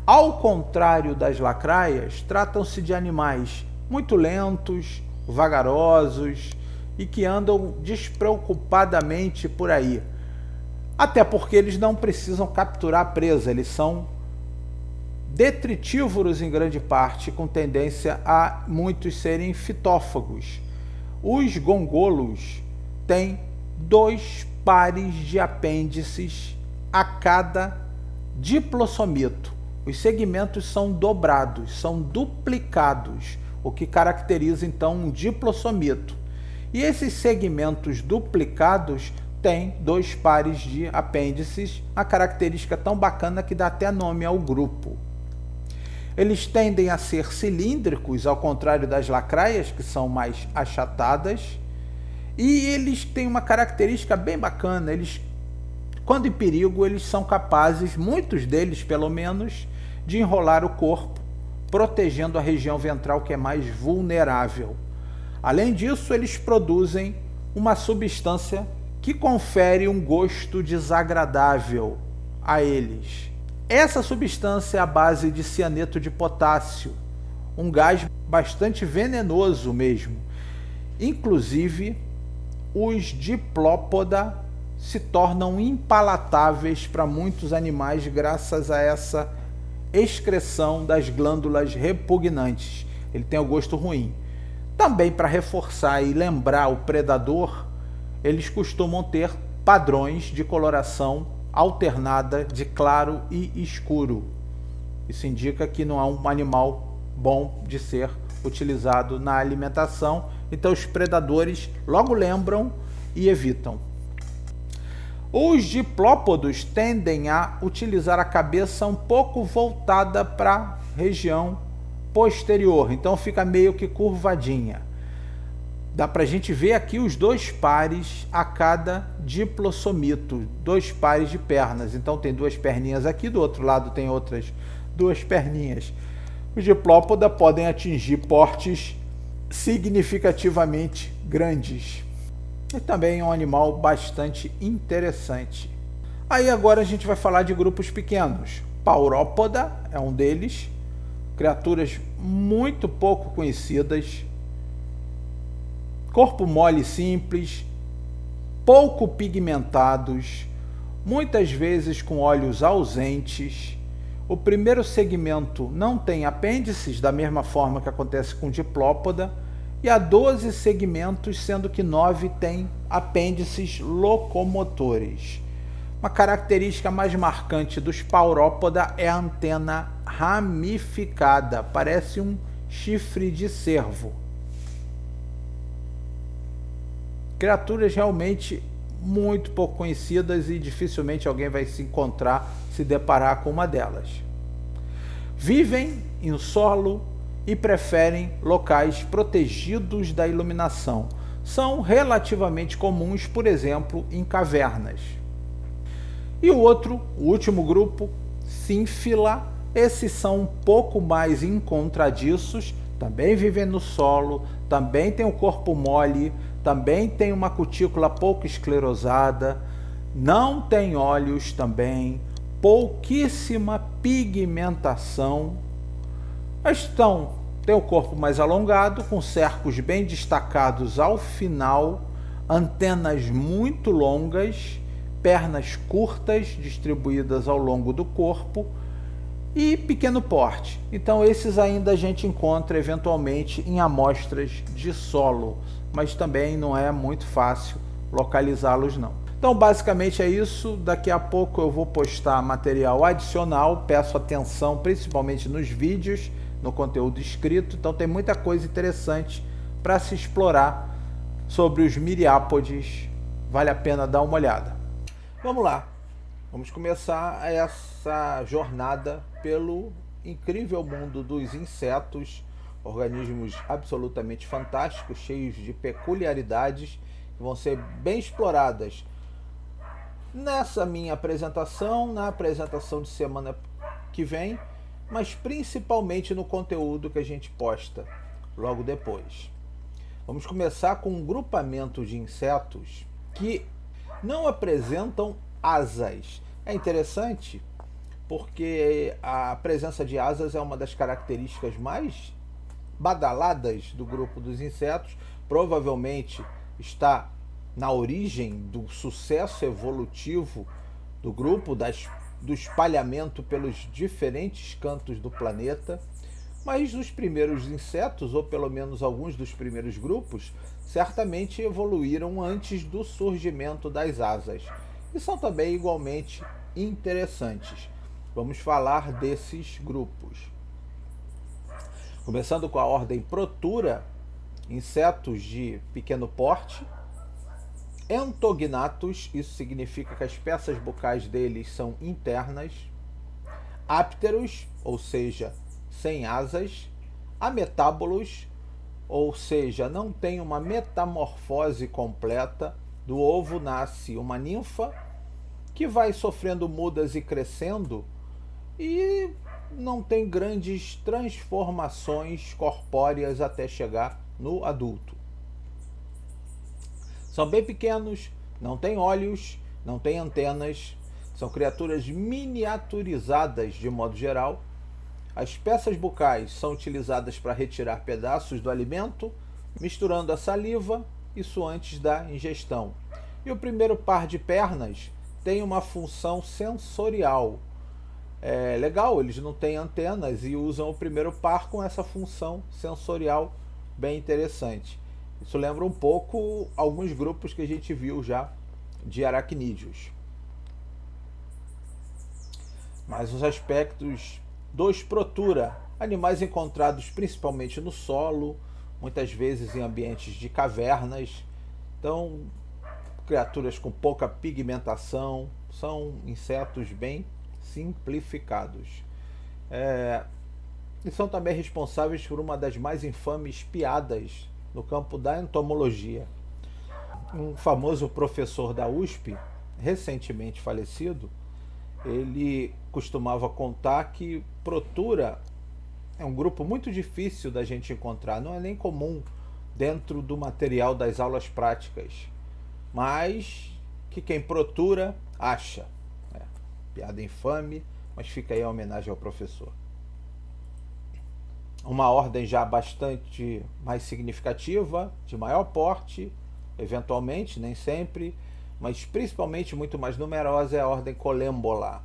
Ao contrário das lacraias, tratam-se de animais muito lentos, vagarosos e que andam despreocupadamente por aí. Até porque eles não precisam capturar a presa, eles são detritívoros em grande parte, com tendência a muitos serem fitófagos. Os gongolos têm 2 pares de apêndices a cada diplossomito. Os segmentos são dobrados, são duplicados, o que caracteriza então um diplossomito. E esses segmentos duplicados têm 2 pares de apêndices, a característica tão bacana que dá até nome ao grupo. Eles tendem a ser cilíndricos, ao contrário das lacraias, que são mais achatadas. E eles têm uma característica bem bacana, quando em perigo, eles são capazes, muitos deles pelo menos, de enrolar o corpo, protegendo a região ventral que é mais vulnerável. Além disso, eles produzem uma substância que confere um gosto desagradável a eles. Essa substância é a base de cianeto de potássio, um gás bastante venenoso mesmo. Inclusive, os Diplopoda se tornam impalatáveis para muitos animais graças a essa excreção das glândulas repugnantes. Ele tem o gosto ruim. Também para reforçar e lembrar o predador, eles costumam ter padrões de coloração alternada de claro e escuro. Isso indica que não é um animal bom de ser utilizado na alimentação, então os predadores logo lembram e evitam. Os diplópodos tendem a utilizar a cabeça um pouco voltada para a região posterior, então fica meio que curvadinha. Dá para a gente ver aqui os 2 pares a cada diplossomito, 2 pares de pernas. Então tem 2 perninhas aqui, do outro lado tem outras 2 perninhas. Os diplópoda podem atingir portes significativamente grandes. E também é um animal bastante interessante. Aí agora a gente vai falar de grupos pequenos. Paurópoda é um deles, criaturas muito pouco conhecidas, corpo mole e simples, pouco pigmentados, muitas vezes com olhos ausentes. O primeiro segmento não tem apêndices, da mesma forma que acontece com o diplópoda, e há 12 segmentos, sendo que 9 têm apêndices locomotores. Uma característica mais marcante dos paurópoda é a antena ramificada, parece um chifre de cervo. Criaturas realmente muito pouco conhecidas e dificilmente alguém vai se deparar com uma delas. Vivem em solo e preferem locais protegidos da iluminação. São relativamente comuns, por exemplo, em cavernas. E o último grupo, Sínfila, esses são um pouco mais encontradiços, também vivem no solo, também têm o corpo mole, também tem uma cutícula pouco esclerosada, não tem olhos também, pouquíssima pigmentação. Tem o corpo mais alongado, com cercos bem destacados ao final, antenas muito longas, pernas curtas distribuídas ao longo do corpo e pequeno porte. Então esses ainda a gente encontra eventualmente em amostras de solo, mas também não é muito fácil localizá-los não. Então basicamente é isso, daqui a pouco eu vou postar material adicional, peço atenção principalmente nos vídeos, no conteúdo escrito, então tem muita coisa interessante para se explorar sobre os miriápodes, vale a pena dar uma olhada. Vamos lá, vamos começar essa jornada pelo incrível mundo dos insetos, organismos absolutamente fantásticos, cheios de peculiaridades, que vão ser bem exploradas nessa minha apresentação, na apresentação de semana que vem, mas principalmente no conteúdo que a gente posta logo depois. Vamos começar com um grupamento de insetos que não apresentam asas. É interessante porque a presença de asas é uma das características mais badaladas do grupo dos insetos, provavelmente está na origem do sucesso evolutivo do grupo, do espalhamento pelos diferentes cantos do planeta, mas os primeiros insetos, ou pelo menos alguns dos primeiros grupos, certamente evoluíram antes do surgimento das asas, e são também igualmente interessantes. Vamos falar desses grupos. Começando com a ordem Protura, insetos de pequeno porte. Entognatos, isso significa que as peças bucais deles são internas. Ápteros, ou seja, sem asas. Ametábolos, ou seja, não tem uma metamorfose completa. Do ovo nasce uma ninfa que vai sofrendo mudas e crescendo e não tem grandes transformações corpóreas até chegar no adulto. São bem pequenos, não têm olhos, não têm antenas, são criaturas miniaturizadas de modo geral. As peças bucais são utilizadas para retirar pedaços do alimento, misturando a saliva, isso antes da ingestão. E o primeiro par de pernas tem uma função sensorial. É legal, eles não têm antenas e usam o primeiro par com essa função sensorial bem interessante. Isso lembra um pouco alguns grupos que a gente viu já de aracnídeos. Mas os aspectos dos Protura, animais encontrados principalmente no solo, muitas vezes em ambientes de cavernas, então criaturas com pouca pigmentação, são insetos bem simplificados. E são também responsáveis por uma das mais infames piadas no campo da entomologia. Um famoso professor da USP, recentemente falecido, ele costumava contar que Protura é um grupo muito difícil da gente encontrar, não é nem comum dentro do material das aulas práticas, mas que quem protura acha. Piada infame, mas fica aí a homenagem ao professor. Uma ordem já bastante mais significativa, de maior porte, eventualmente, nem sempre, mas principalmente muito mais numerosa, é a ordem Collembola,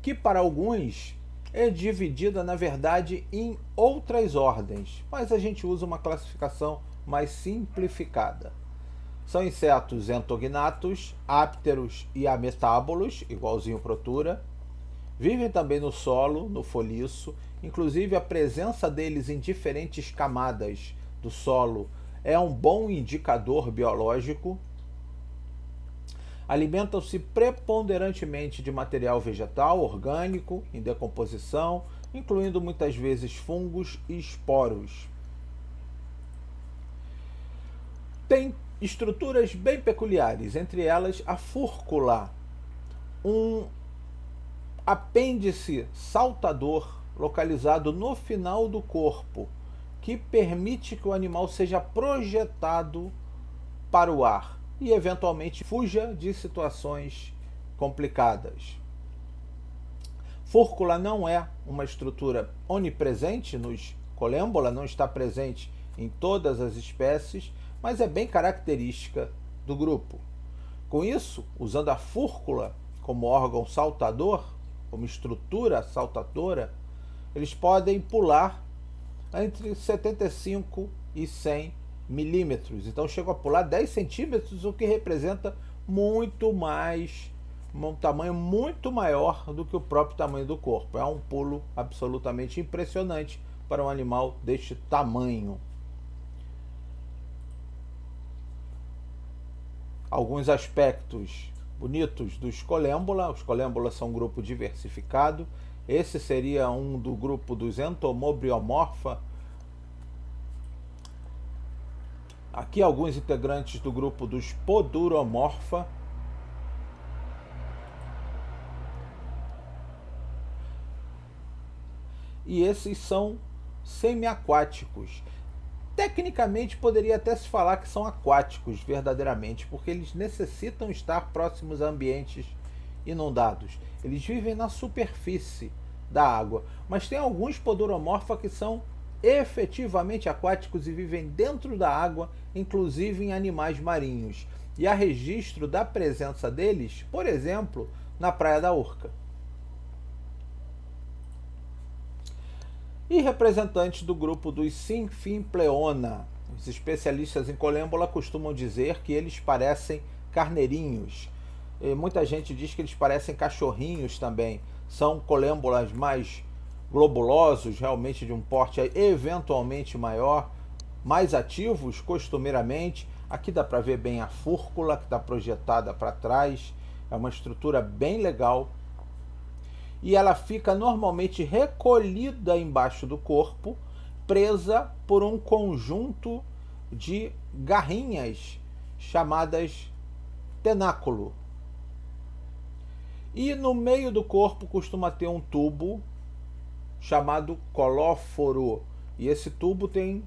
que para alguns é dividida, na verdade, em outras ordens, mas a gente usa uma classificação mais simplificada. São insetos entognatos, ápteros e ametábolos, igualzinho Protura. Vivem também no solo, no foliço, inclusive a presença deles em diferentes camadas do solo é um bom indicador biológico. Alimentam-se preponderantemente de material vegetal, orgânico, em decomposição, incluindo muitas vezes fungos e esporos. Tem estruturas bem peculiares, entre elas a fúrcula, um apêndice saltador localizado no final do corpo, que permite que o animal seja projetado para o ar e eventualmente fuja de situações complicadas. Fúrcula não é uma estrutura onipresente nos Collembola, não está presente em todas as espécies, mas é bem característica do grupo. Com isso, usando a fúrcula como órgão saltador, como estrutura saltadora, eles podem pular entre 75 e 100 milímetros. Então chegam a pular 10 centímetros, o que representa muito mais, um tamanho muito maior do que o próprio tamanho do corpo. É um pulo absolutamente impressionante para um animal deste tamanho. Alguns aspectos bonitos dos colêmbula. Os colêmbulas são um grupo diversificado. Esse seria um do grupo dos entomobriomorfa. Aqui alguns integrantes do grupo dos poduromorfa. E esses são semiaquáticos. Tecnicamente poderia até se falar que são aquáticos verdadeiramente, porque eles necessitam estar próximos a ambientes inundados. Eles vivem na superfície da água, mas tem alguns poduromorfa que são efetivamente aquáticos e vivem dentro da água, inclusive em animais marinhos. E há registro da presença deles, por exemplo, na Praia da Urca. E representantes do grupo dos Symphyompleona. Os especialistas em colêmbula costumam dizer que eles parecem carneirinhos. E muita gente diz que eles parecem cachorrinhos também. São colêmbulas mais globulosos, realmente de um porte eventualmente maior, mais ativos costumeiramente. Aqui dá para ver bem a fúrcula que está projetada para trás. É uma estrutura bem legal. E ela fica normalmente recolhida embaixo do corpo, presa por um conjunto de garrinhas chamadas tenáculo. E no meio do corpo costuma ter um tubo chamado colóforo. E esse tubo tem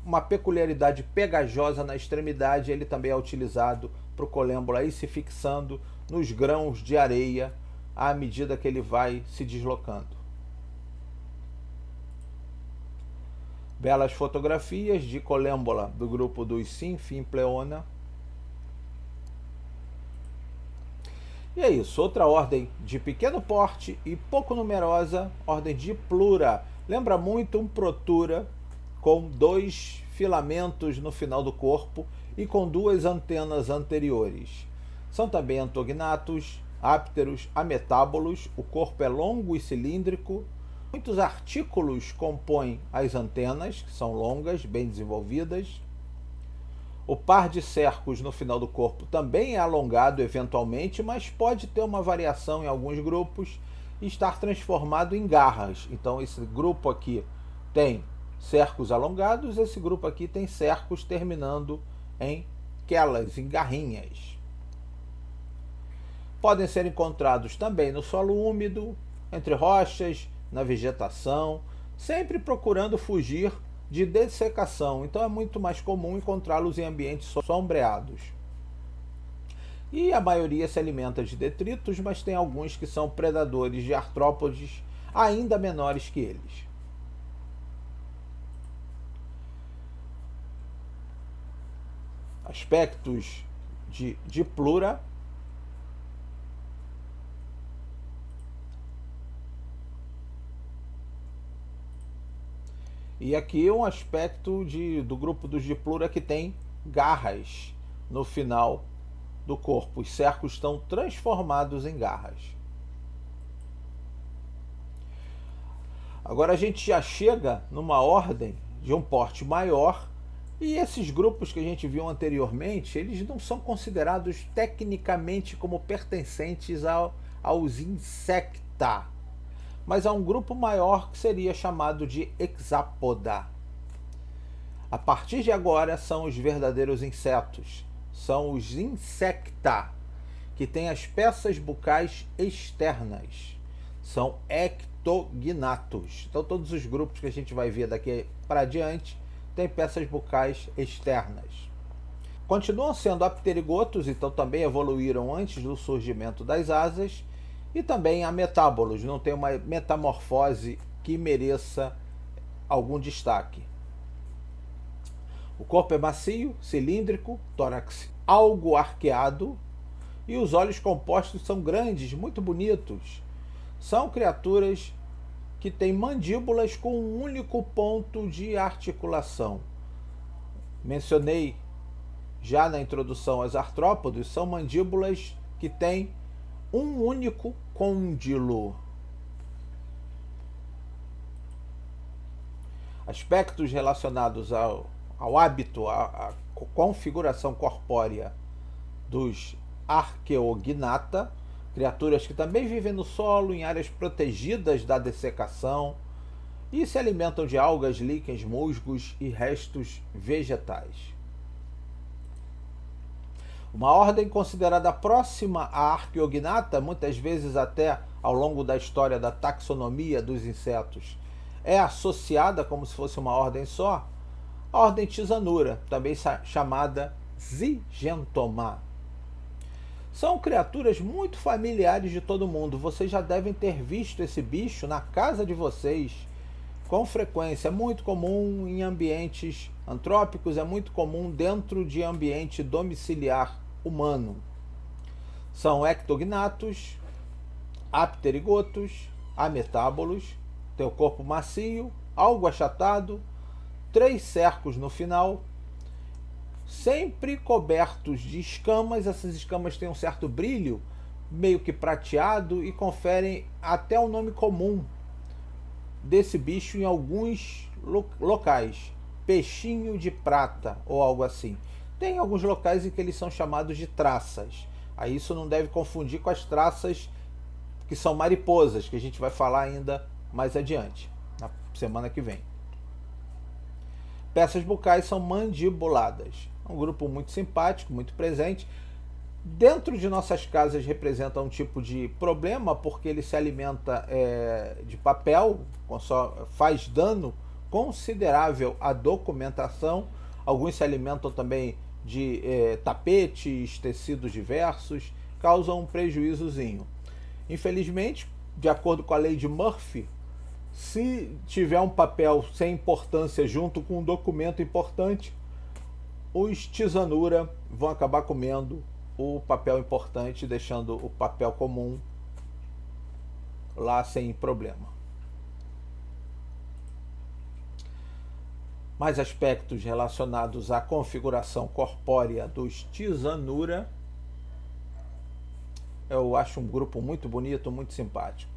uma peculiaridade pegajosa na extremidade. Ele também é utilizado para o colêmbula ir se fixando nos grãos de areia à medida que ele vai se deslocando. Belas fotografias de colêmbula do grupo dos Symphyompleona. E é isso, outra ordem de pequeno porte e pouco numerosa, ordem Diplura. Lembra muito um Protura com 2 filamentos no final do corpo e com 2 antenas anteriores. São também antognatos, ápteros, ametábolos. O corpo é longo e cilíndrico. Muitos artículos compõem as antenas, que são longas, bem desenvolvidas. O par de cercos no final do corpo também é alongado eventualmente, mas pode ter uma variação em alguns grupos e estar transformado em garras. Então esse grupo aqui tem cercos alongados, esse grupo aqui tem cercos terminando em quelas, em garrinhas. Podem ser encontrados também no solo úmido, entre rochas, na vegetação, sempre procurando fugir de dessecação. Então é muito mais comum encontrá-los em ambientes sombreados. E a maioria se alimenta de detritos, mas tem alguns que são predadores de artrópodes ainda menores que eles. Aspectos de Diplura. E aqui um aspecto do grupo dos Diplura que tem garras no final do corpo. Os cercos estão transformados em garras. Agora a gente já chega numa ordem de um porte maior, e esses grupos que a gente viu anteriormente, eles não são considerados tecnicamente como pertencentes aos insecta, mas há um grupo maior que seria chamado de hexapoda. A partir de agora são os verdadeiros insetos, são os insecta, que têm as peças bucais externas, são ectognatos. Então todos os grupos que a gente vai ver daqui para diante têm peças bucais externas. Continuam sendo apterigotos, então também evoluíram antes do surgimento das asas, e também ametábolos, não tem uma metamorfose que mereça algum destaque. O corpo é macio, cilíndrico, tórax algo arqueado, e os olhos compostos são grandes, muito bonitos. são criaturas que têm mandíbulas com um único ponto de articulação. Mencionei já na introdução as artrópodes, são mandíbulas que têm um único côndilo. Aspectos relacionados ao hábito, à configuração corpórea dos Archaeognatha, criaturas que também vivem no solo, em áreas protegidas da dessecação e se alimentam de algas, líquens, musgos e restos vegetais. Uma ordem considerada próxima à Archaeognatha, muitas vezes até ao longo da história da taxonomia dos insetos, é associada como se fosse uma ordem só, a ordem Tisanura, também chamada Zygentoma. São criaturas muito familiares de todo mundo. Vocês já devem ter visto esse bicho na casa de vocês com frequência. É muito comum em ambientes antrópicos, é muito comum dentro de ambiente domiciliar humano. São ectognatos, apterigotos, ametábolos, tem o corpo macio, algo achatado, 3 cercos no final, sempre cobertos de escamas. Essas escamas têm um certo brilho, meio que prateado, e conferem até o nome comum desse bicho em alguns locais. Peixinho de prata ou algo assim. Tem alguns locais em que eles são chamados de traças. Aí isso não deve confundir com as traças que são mariposas, que a gente vai falar ainda mais adiante, na semana que vem. Peças bucais são mandibuladas. É um grupo muito simpático, muito presente. Dentro de nossas casas representa um tipo de problema, porque ele se alimenta de papel, faz dano considerável à documentação. Alguns se alimentam também de tapetes, tecidos diversos, causam um prejuízozinho. Infelizmente, de acordo com a lei de Murphy, se tiver um papel sem importância junto com um documento importante, os Tisanura vão acabar comendo o papel importante, deixando o papel comum lá sem problema. Mais aspectos relacionados à configuração corpórea dos Tisanura. Eu acho um grupo muito bonito, muito simpático.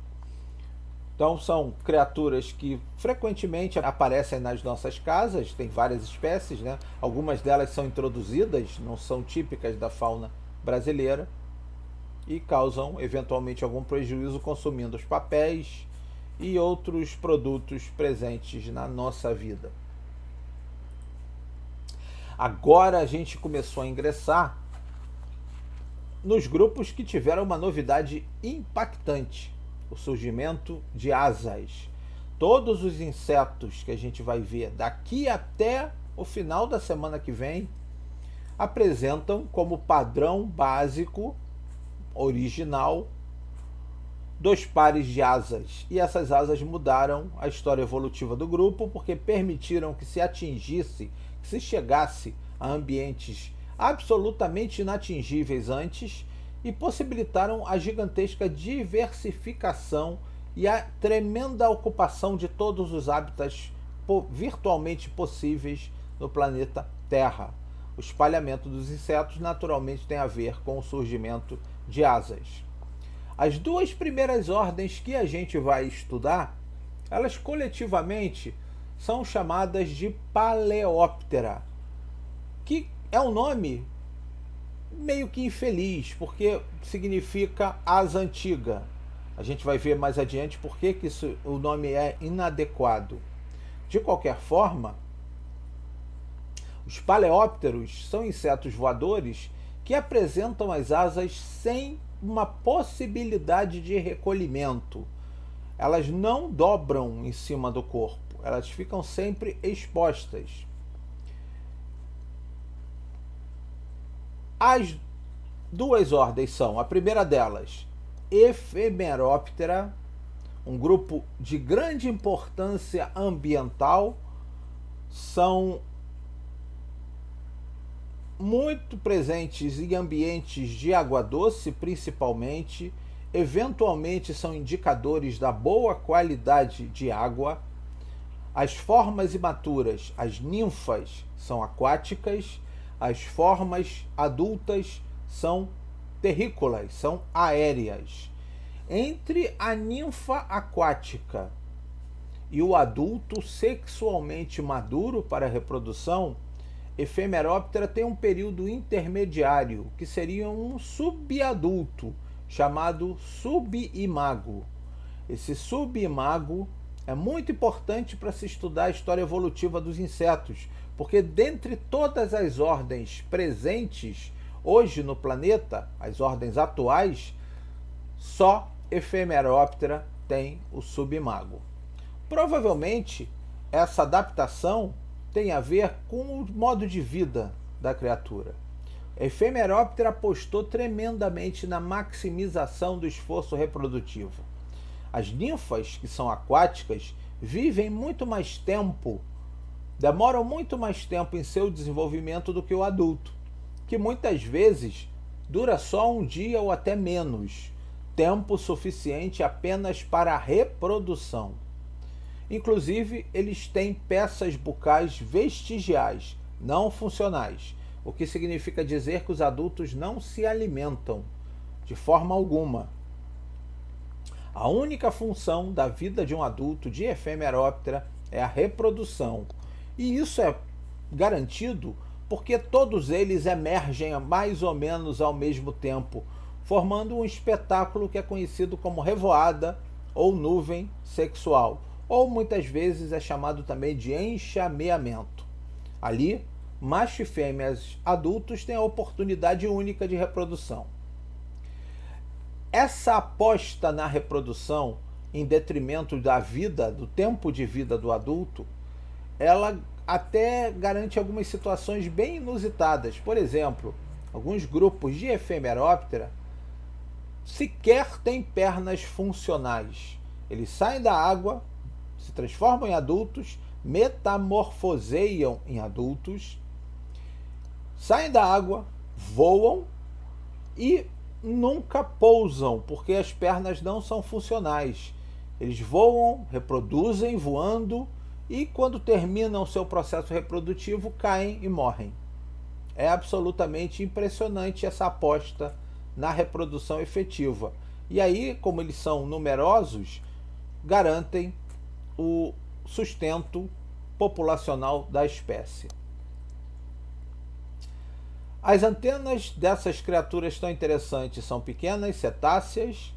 Então são criaturas que frequentemente aparecem nas nossas casas, tem várias espécies, né? Algumas delas são introduzidas, não são típicas da fauna brasileira, e causam eventualmente algum prejuízo consumindo os papéis e outros produtos presentes na nossa vida. Agora a gente começou a ingressar nos grupos que tiveram uma novidade impactante: o surgimento de asas. Todos os insetos que a gente vai ver daqui até o final da semana que vem apresentam como padrão básico, original, 2 pares de asas. E essas asas mudaram a história evolutiva do grupo, porque permitiram que se chegasse a ambientes absolutamente inatingíveis antes, e possibilitaram a gigantesca diversificação e a tremenda ocupação de todos os hábitats virtualmente possíveis no planeta Terra. O espalhamento dos insetos naturalmente tem a ver com o surgimento de asas. As 2 primeiras ordens que a gente vai estudar, elas coletivamente são chamadas de Paleóptera, que é um nome meio que infeliz, porque significa asa antiga. A gente vai ver mais adiante por que o nome é inadequado. De qualquer forma, os paleópteros são insetos voadores que apresentam as asas sem uma possibilidade de recolhimento. Elas não dobram em cima do corpo, elas ficam sempre expostas. As 2 ordens são, a primeira delas, Ephemeroptera, um grupo de grande importância ambiental, são muito presentes em ambientes de água doce, principalmente, eventualmente são indicadores da boa qualidade de água. As formas imaturas, as ninfas, são aquáticas. As formas adultas são terrícolas, são aéreas. Entre a ninfa aquática e o adulto sexualmente maduro para a reprodução, Ephemeroptera tem um período intermediário, que seria um subadulto, chamado subimago. Esse subimago é muito importante para se estudar a história evolutiva dos insetos, porque dentre todas as ordens presentes hoje no planeta, as ordens atuais, só Ephemeroptera tem o subimago. Provavelmente essa adaptação tem a ver com o modo de vida da criatura. Ephemeroptera apostou tremendamente na maximização do esforço reprodutivo. As ninfas, que são aquáticas, vivem muito mais tempo, demoram muito mais tempo em seu desenvolvimento do que o adulto, que muitas vezes dura só um dia ou até menos, tempo suficiente apenas para a reprodução. Inclusive, eles têm peças bucais vestigiais, não funcionais, o que significa dizer que os adultos não se alimentam de forma alguma. A única função da vida de um adulto de Ephemeroptera é a reprodução, e isso é garantido porque todos eles emergem mais ou menos ao mesmo tempo, formando um espetáculo que é conhecido como revoada ou nuvem sexual, ou muitas vezes é chamado também de enxameamento. Ali, macho e fêmeas adultos têm a oportunidade única de reprodução. Essa aposta na reprodução, em detrimento da vida, do tempo de vida do adulto, ela até garante algumas situações bem inusitadas. Por exemplo, alguns grupos de Ephemeroptera sequer têm pernas funcionais. Eles saem da água, se transformam em adultos, metamorfoseiam em adultos, saem da água, voam e nunca pousam, porque as pernas não são funcionais. Eles voam, reproduzem voando e quando terminam o seu processo reprodutivo caem e morrem. É absolutamente impressionante essa aposta na reprodução efetiva. E aí, como eles são numerosos, garantem o sustento populacional da espécie. As antenas dessas criaturas tão interessantes são pequenas, cetáceas.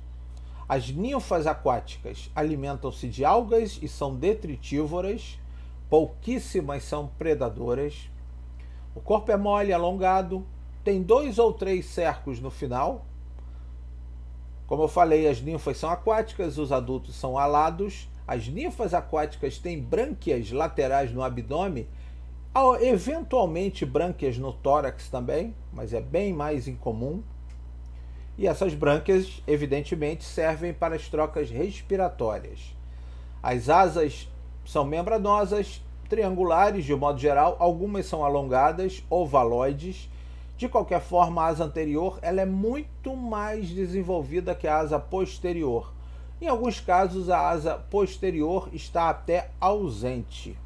As ninfas aquáticas alimentam-se de algas e são detritívoras. Pouquíssimas são predadoras. O corpo é mole, alongado, tem 2 ou 3 cercos no final. Como eu falei, as ninfas são aquáticas, os adultos são alados. As ninfas aquáticas têm brânquias laterais no abdômen, eventualmente brânquias no tórax também, mas é bem mais incomum. E essas brânquias, evidentemente, servem para as trocas respiratórias. As asas são membranosas, triangulares de um modo geral, algumas são alongadas, ovaloides. De qualquer forma, a asa anterior ela é muito mais desenvolvida que a asa posterior. Em alguns casos, a asa posterior está até ausente.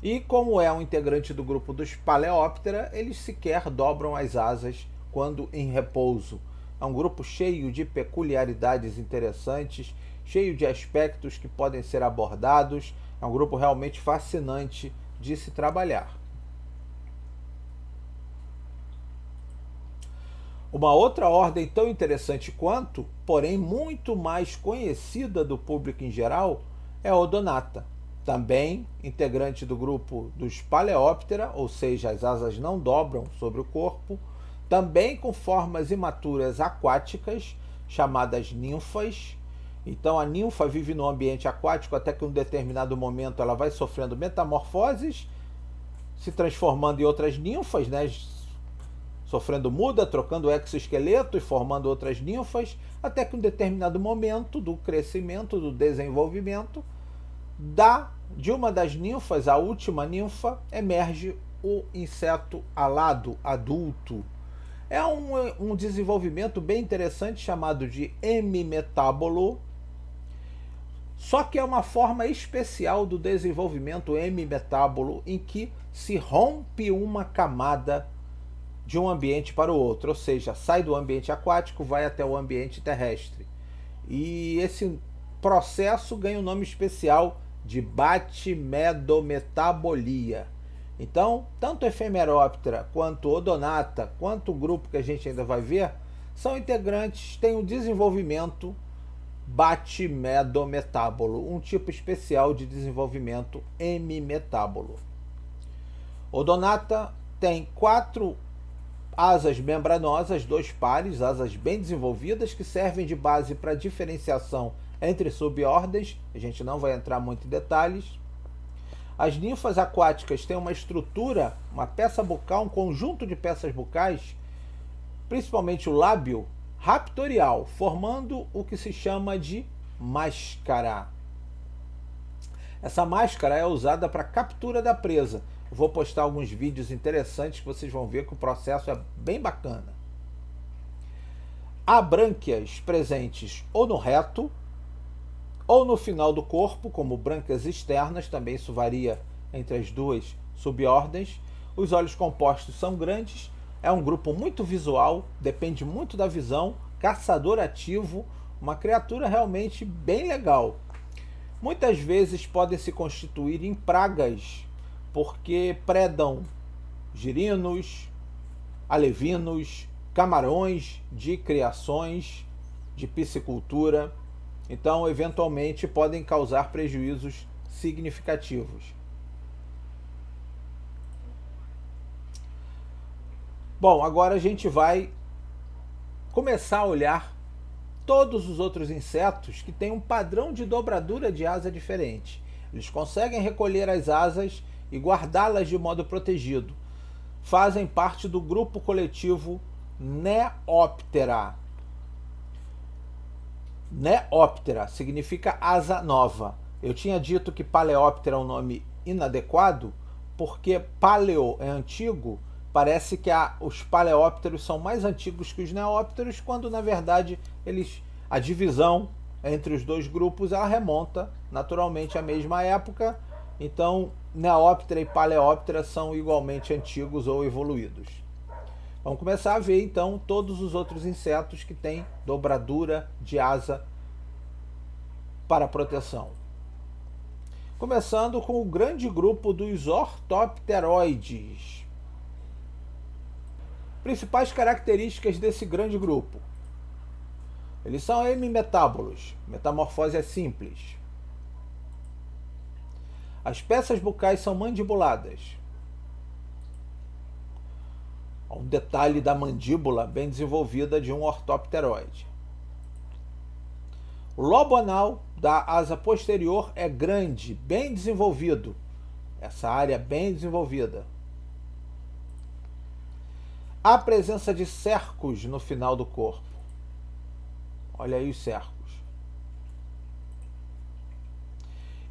E como é um integrante do grupo dos Paleóptera, eles sequer dobram as asas quando em repouso. É um grupo cheio de peculiaridades interessantes, cheio de aspectos que podem ser abordados. É um grupo realmente fascinante de se trabalhar. Uma outra ordem tão interessante quanto, porém muito mais conhecida do público em geral, é a Odonata. Também integrante do grupo dos Paleóptera, ou seja, as asas não dobram sobre o corpo, também com formas imaturas aquáticas, chamadas ninfas. Então a ninfa vive no ambiente aquático até que em um determinado momento ela vai sofrendo metamorfoses, se transformando em outras ninfas, né? Sofrendo muda, trocando exoesqueleto e formando outras ninfas, até que em um determinado momento do crescimento, do desenvolvimento, de uma das ninfas, a última ninfa, emerge o inseto alado, adulto. É um desenvolvimento bem interessante chamado de hemimetábolo, só que é uma forma especial do desenvolvimento hemimetábolo em que se rompe uma camada de um ambiente para o outro, ou seja, sai do ambiente aquático, vai até o ambiente terrestre. E esse processo ganha o nome especial de batimedometabolia. Então, tanto Ephemeroptera quanto Odonata, quanto o grupo que a gente ainda vai ver, são integrantes, têm um desenvolvimento batimedometábolo, um tipo especial de desenvolvimento hemimetábolo. Odonata tem 4 asas membranosas, 2 pares, asas bem desenvolvidas, que servem de base para diferenciação entre subordens. A gente não vai entrar muito em detalhes. As ninfas aquáticas têm uma estrutura, uma peça bucal, um conjunto de peças bucais, principalmente o lábio raptorial, formando o que se chama de máscara. Essa máscara é usada para captura da presa. Eu vou postar alguns vídeos interessantes que vocês vão ver que o processo é bem bacana. Há brânquias presentes ou no reto ou no final do corpo, como brânquias externas, também isso varia entre as duas subordens. Os olhos compostos são grandes, é um grupo muito visual, depende muito da visão, caçador ativo, uma criatura realmente bem legal. Muitas vezes podem se constituir em pragas, porque predam girinos, alevinos, camarões de criações de piscicultura. Então, eventualmente, podem causar prejuízos significativos. Bom, agora a gente vai começar a olhar todos os outros insetos que têm um padrão de dobradura de asa diferente. Eles conseguem recolher as asas e guardá-las de modo protegido. Fazem parte do grupo coletivo Neoptera. Neoptera significa asa nova. Eu tinha dito que Paleóptera é um nome inadequado, porque paleo é antigo. Parece que os paleópteros são mais antigos que os neópteros, quando na verdade a divisão entre os dois grupos ela remonta naturalmente à mesma época. Então, Neóptera e Paleóptera são igualmente antigos ou evoluídos. Vamos começar a ver então todos os outros insetos que têm dobradura de asa para proteção. Começando com o grande grupo dos ortopteroides. Principais características desse grande grupo. Eles são hemimetábolos, metamorfose é simples. As peças bucais são mandibuladas. Um detalhe da mandíbula bem desenvolvida de um ortopteroide. O lobo anal da asa posterior é grande, bem desenvolvido. Essa área bem desenvolvida. Há presença de cercos no final do corpo. Olha aí os cercos.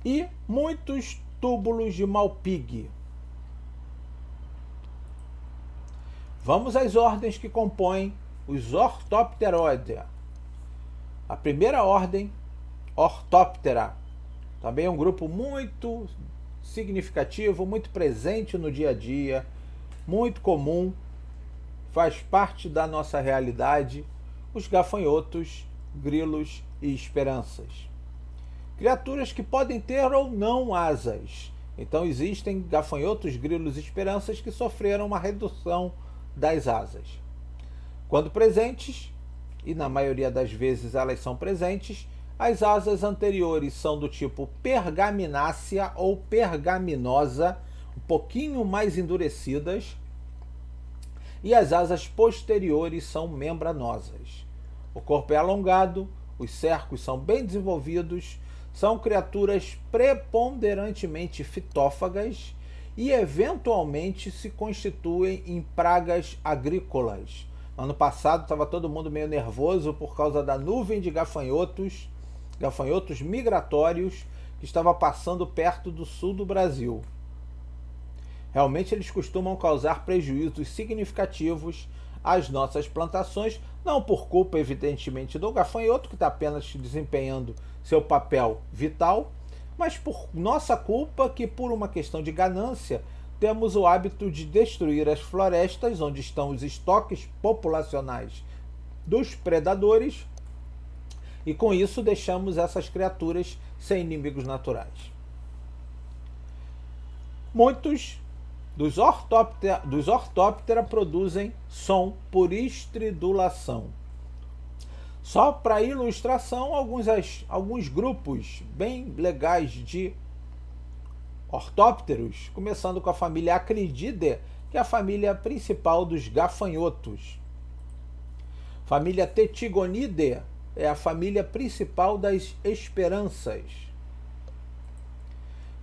E muitos túbulos de Malpighi. Vamos às ordens que compõem os Orthopteroidea. A primeira ordem, Orthoptera, também é um grupo muito significativo, muito presente no dia a dia, muito comum, faz parte da nossa realidade, os gafanhotos, grilos e esperanças. Criaturas que podem ter ou não asas. Então existem gafanhotos, grilos e esperanças que sofreram uma redução das asas. Quando presentes, e na maioria das vezes elas são presentes, as asas anteriores são do tipo pergaminácea ou pergaminosa, um pouquinho mais endurecidas, e as asas posteriores são membranosas. O corpo é alongado, os cercos são bem desenvolvidos, são criaturas preponderantemente fitófagas e eventualmente se constituem em pragas agrícolas. Ano passado estava todo mundo meio nervoso por causa da nuvem de gafanhotos migratórios que estava passando perto do sul do Brasil. Realmente eles costumam causar prejuízos significativos as nossas plantações, não por culpa, evidentemente, do gafanhoto, que está apenas desempenhando seu papel vital, mas por nossa culpa, que por uma questão de ganância, temos o hábito de destruir as florestas, onde estão os estoques populacionais dos predadores, e com isso deixamos essas criaturas sem inimigos naturais. Muitos dos ortóptera produzem som por estridulação. Só para ilustração, alguns grupos bem legais de ortópteros, começando com a família Acrididae, que é a família principal dos gafanhotos. Família Tetigonidae é a família principal das esperanças.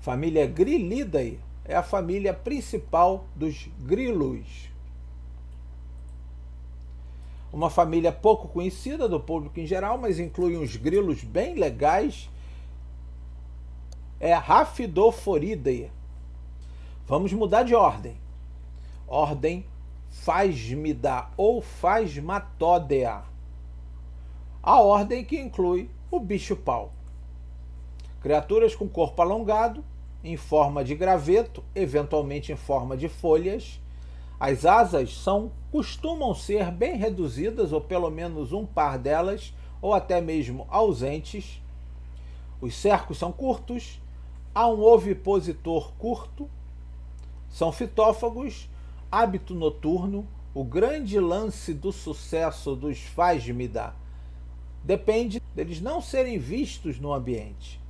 Família Grylidae é a família principal dos grilos. Uma família pouco conhecida do público em geral, mas inclui uns grilos bem legais, é a Rhaphidophoridae. Vamos mudar de ordem. Ordem Phasmida ou Phasmatodea. A ordem que inclui o bicho-pau. Criaturas com corpo alongado, em forma de graveto, eventualmente em forma de folhas. As asas costumam ser bem reduzidas, ou pelo menos um par delas, ou até mesmo ausentes. Os cercos são curtos, há um ovipositor curto, são fitófagos, hábito noturno. O grande lance do sucesso dos Phasmida depende deles não serem vistos no ambiente.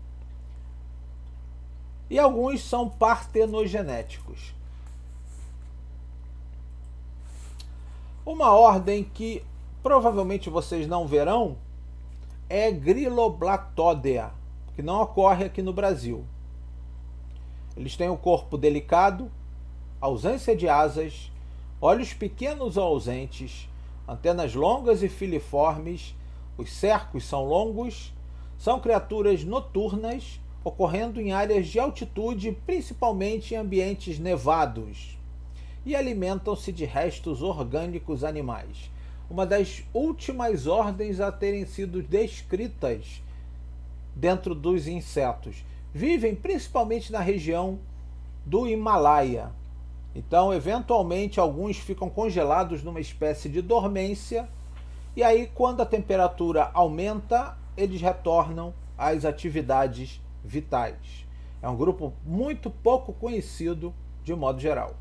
E alguns são partenogenéticos. Uma ordem que provavelmente vocês não verão é Griloblatodea, que não ocorre aqui no Brasil. Eles têm um corpo delicado, ausência de asas, olhos pequenos ou ausentes, antenas longas e filiformes, os cercos são longos, são criaturas noturnas, ocorrendo em áreas de altitude, principalmente em ambientes nevados, e alimentam-se de restos orgânicos animais. Uma das últimas ordens a terem sido descritas dentro dos insetos. Vivem principalmente na região do Himalaia. Então, eventualmente, alguns ficam congelados numa espécie de dormência, e aí, quando a temperatura aumenta, eles retornam às atividades vitais. É um grupo muito pouco conhecido de modo geral.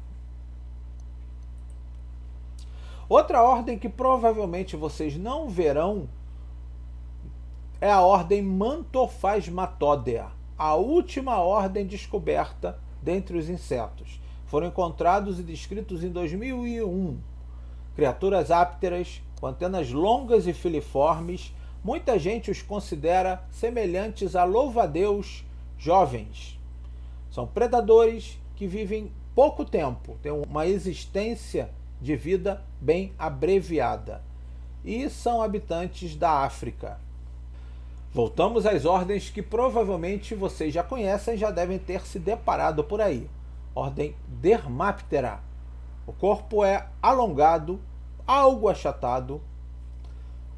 Outra ordem que provavelmente vocês não verão é a ordem Mantophasmatodea, a última ordem descoberta dentre os insetos. Foram encontrados e descritos em 2001. Criaturas ápteras, com antenas longas e filiformes, muita gente os considera semelhantes a louva-a-Deus jovens. São predadores que vivem pouco tempo, têm uma existência de vida bem abreviada, e são habitantes da África. Voltamos às ordens que provavelmente vocês já conhecem, já devem ter se deparado por aí. Ordem Dermaptera. O corpo é alongado, algo achatado.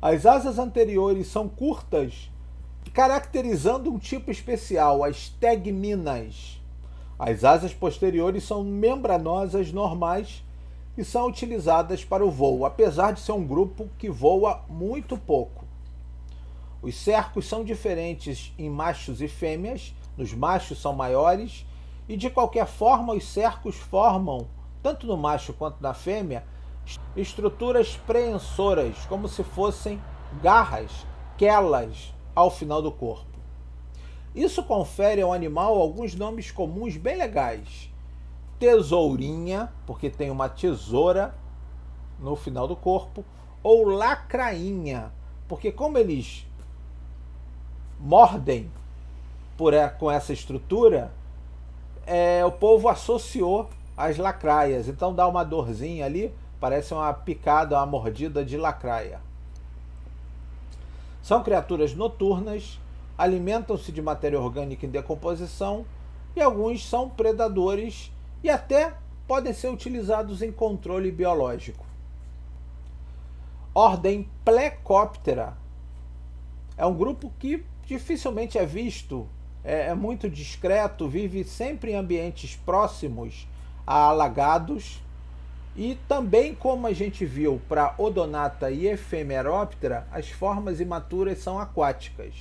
As asas anteriores são curtas, caracterizando um tipo especial, as tegminas. As asas posteriores são membranosas normais e são utilizadas para o voo, apesar de ser um grupo que voa muito pouco. Os cercos são diferentes em machos e fêmeas, nos machos são maiores, e de qualquer forma os cercos formam, tanto no macho quanto na fêmea, estruturas preensoras, como se fossem garras, quelas, ao final do corpo. Isso confere ao animal alguns nomes comuns bem legais. Tesourinha, porque tem uma tesoura no final do corpo, ou lacrainha, porque como eles mordem com essa estrutura, o povo associou às lacraias, então dá uma dorzinha ali, parece uma picada, uma mordida de lacraia. São criaturas noturnas, alimentam-se de matéria orgânica em decomposição, e alguns são predadores e até podem ser utilizados em controle biológico. Ordem Plecoptera. É um grupo que dificilmente é visto, é muito discreto, vive sempre em ambientes próximos a alagados. E também, como a gente viu para Odonata e Ephemeroptera, as formas imaturas são aquáticas.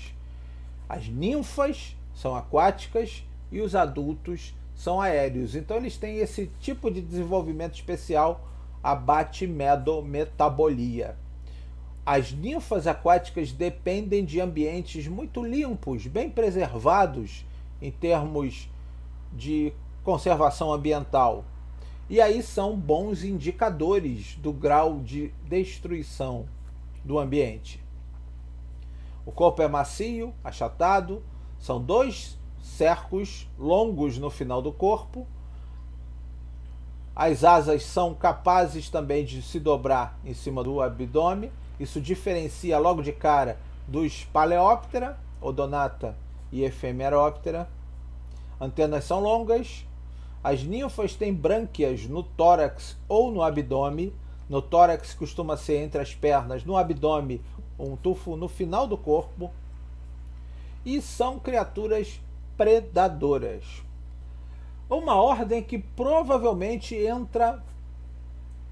As ninfas são aquáticas e os adultos são aéreos. Então eles têm esse tipo de desenvolvimento especial, a batimedometabolia. As ninfas aquáticas dependem de ambientes muito limpos, bem preservados em termos de conservação ambiental. E aí são bons indicadores do grau de destruição do ambiente. O corpo é macio, achatado, são 2 cercos longos no final do corpo. As asas são capazes também de se dobrar em cima do abdômen. Isso diferencia logo de cara dos Paleóptera, Odonata e Ephemeroptera. Antenas são longas. As ninfas têm brânquias no tórax ou no abdômen. No tórax costuma ser entre as pernas, no abdômen um tufo no final do corpo. E são criaturas predadoras. Uma ordem que provavelmente entra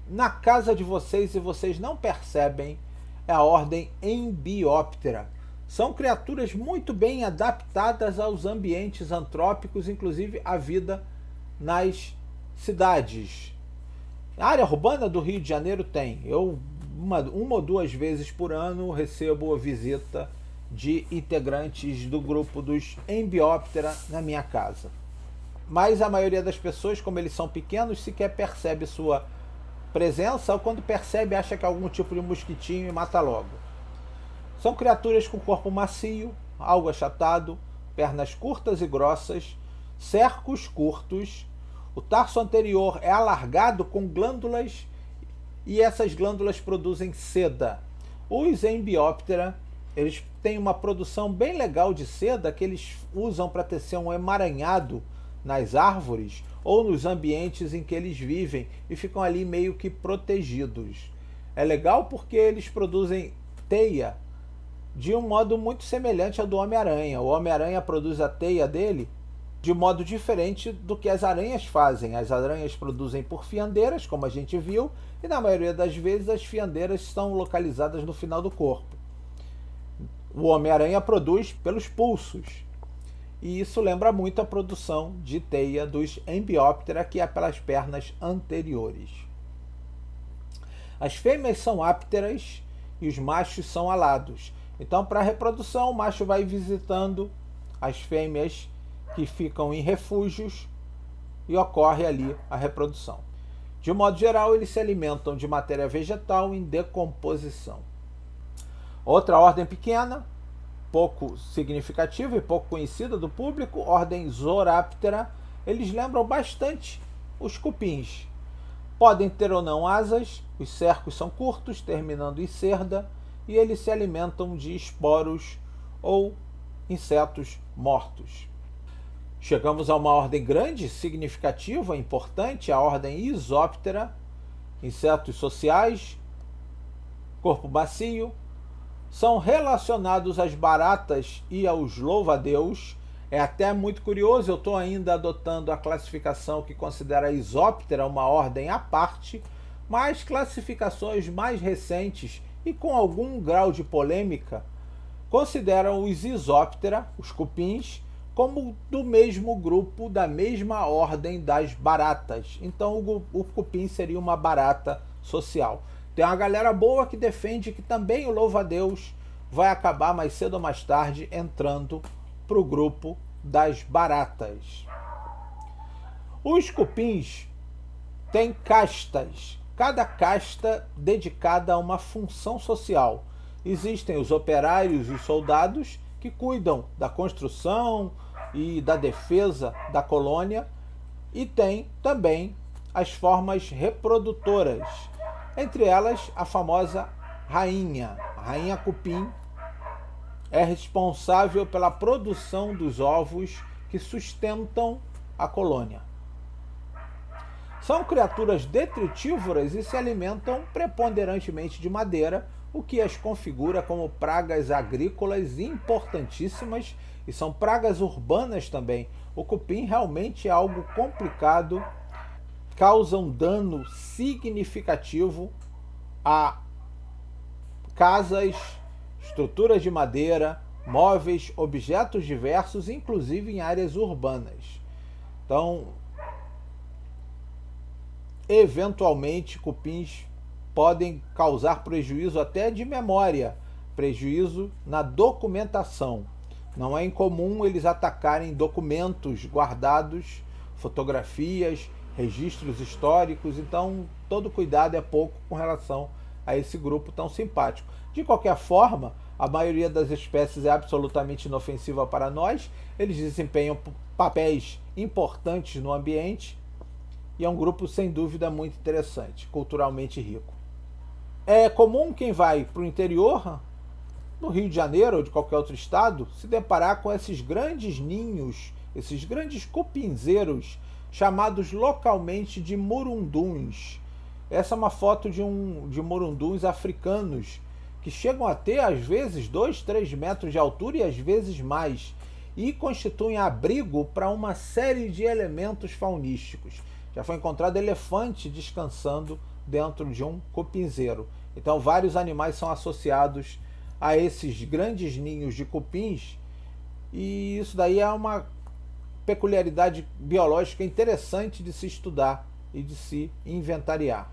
na casa de vocês e vocês não percebem é a ordem Embioptera. São criaturas muito bem adaptadas aos ambientes antrópicos, inclusive à vida nas cidades. A área urbana do Rio de Janeiro tem. Eu, uma ou 2 vezes por ano, recebo a visita de integrantes do grupo dos Embioptera na minha casa. Mas a maioria das pessoas, como eles são pequenos, sequer percebe sua presença, ou quando percebe, acha que é algum tipo de mosquitinho e mata logo. São criaturas com corpo macio, algo achatado, pernas curtas e grossas, cercos curtos. O tarso anterior é alargado com glândulas e essas glândulas produzem seda. Os Embioptera, eles têm uma produção bem legal de seda que eles usam para tecer um emaranhado nas árvores ou nos ambientes em que eles vivem e ficam ali meio que protegidos. É legal porque eles produzem teia de um modo muito semelhante ao do Homem-Aranha. O Homem-Aranha produz a teia dele de modo diferente do que as aranhas fazem. As aranhas produzem por fiandeiras, como a gente viu, e na maioria das vezes as fiandeiras estão localizadas no final do corpo. O Homem-Aranha produz pelos pulsos. E isso lembra muito a produção de teia dos Embioptera, que é pelas pernas anteriores. As fêmeas são ápteras e os machos são alados. Então, para a reprodução, o macho vai visitando as fêmeas que ficam em refúgios e ocorre ali a reprodução. De um modo geral, eles se alimentam de matéria vegetal em decomposição. Outra ordem pequena, pouco significativa e pouco conhecida do público, ordem Zooptera. Eles lembram bastante os cupins. Podem ter ou não asas, os cercos são curtos, terminando em cerda, e eles se alimentam de esporos ou insetos mortos. Chegamos a uma ordem grande, significativa, importante, a ordem Isóptera, insetos sociais, corpo macio, são relacionados às baratas e aos louva-a-Deus. É até muito curioso, eu estou ainda adotando a classificação que considera a Isóptera uma ordem à parte, mas classificações mais recentes e com algum grau de polêmica consideram os Isóptera, os cupins, como do mesmo grupo, da mesma ordem das baratas. Então o cupim seria uma barata social. Tem uma galera boa que defende que também o louva-a-Deus vai acabar mais cedo ou mais tarde entrando para o grupo das baratas. Os cupins têm castas, cada casta dedicada a uma função social. Existem os operários e os soldados que cuidam da construção e da defesa da colônia, e tem também as formas reprodutoras, entre elas a famosa rainha. A rainha cupim é responsável pela produção dos ovos que sustentam a colônia. São criaturas detritívoras e se alimentam preponderantemente de madeira, o que as configura como pragas agrícolas importantíssimas e são pragas urbanas também. O cupim realmente é algo complicado, causa um dano significativo a casas, estruturas de madeira, móveis, objetos diversos, inclusive em áreas urbanas. Então, eventualmente, cupins podem causar prejuízo até de memória, prejuízo na documentação. Não é incomum eles atacarem documentos guardados, fotografias, registros históricos, então todo cuidado é pouco com relação a esse grupo tão simpático. De qualquer forma, a maioria das espécies é absolutamente inofensiva para nós, eles desempenham papéis importantes no ambiente e é um grupo sem dúvida muito interessante, culturalmente rico. É comum quem vai para o interior, no Rio de Janeiro ou de qualquer outro estado, se deparar com esses grandes ninhos, esses grandes cupinzeiros, chamados localmente de murunduns. Essa é uma foto de murunduns africanos, que chegam a ter, às vezes, 2, 3 metros de altura e às vezes mais, e constituem abrigo para uma série de elementos faunísticos. Já foi encontrado elefante descansando dentro de um cupinzeiro. Então, vários animais são associados a esses grandes ninhos de cupins, e isso daí é uma peculiaridade biológica interessante de se estudar e de se inventariar.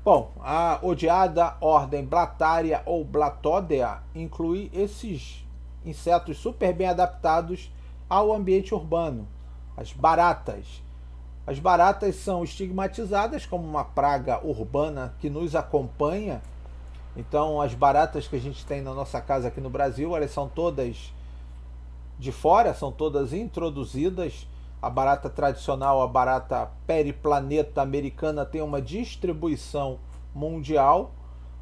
Bom, a odiada ordem Blattaria ou Blattodea inclui esses insetos super bem adaptados ao ambiente urbano, as baratas. As baratas são estigmatizadas como uma praga urbana que nos acompanha. Então, as baratas que a gente tem na nossa casa aqui no Brasil, elas são todas de fora, são todas introduzidas. A barata tradicional, a barata periplaneta americana, tem uma distribuição mundial,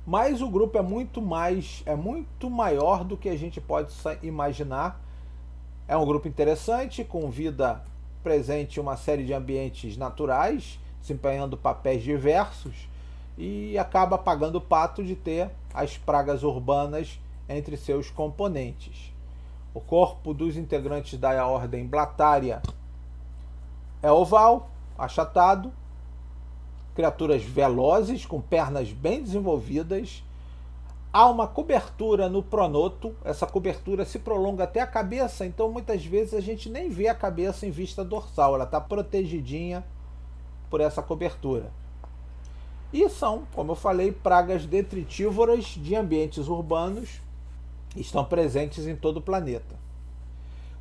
mas o grupo é muito maior do que a gente pode imaginar. É um grupo interessante, com vida presente em uma série de ambientes naturais, desempenhando papéis diversos, e acaba pagando o pato de ter as pragas urbanas entre seus componentes. O corpo dos integrantes da ordem Blattaria é oval, achatado, criaturas velozes, com pernas bem desenvolvidas. Há uma cobertura no pronoto, essa cobertura se prolonga até a cabeça, então muitas vezes a gente nem vê a cabeça em vista dorsal, ela está protegidinha por essa cobertura. E são, como eu falei, pragas detritívoras de ambientes urbanos, estão presentes em todo o planeta.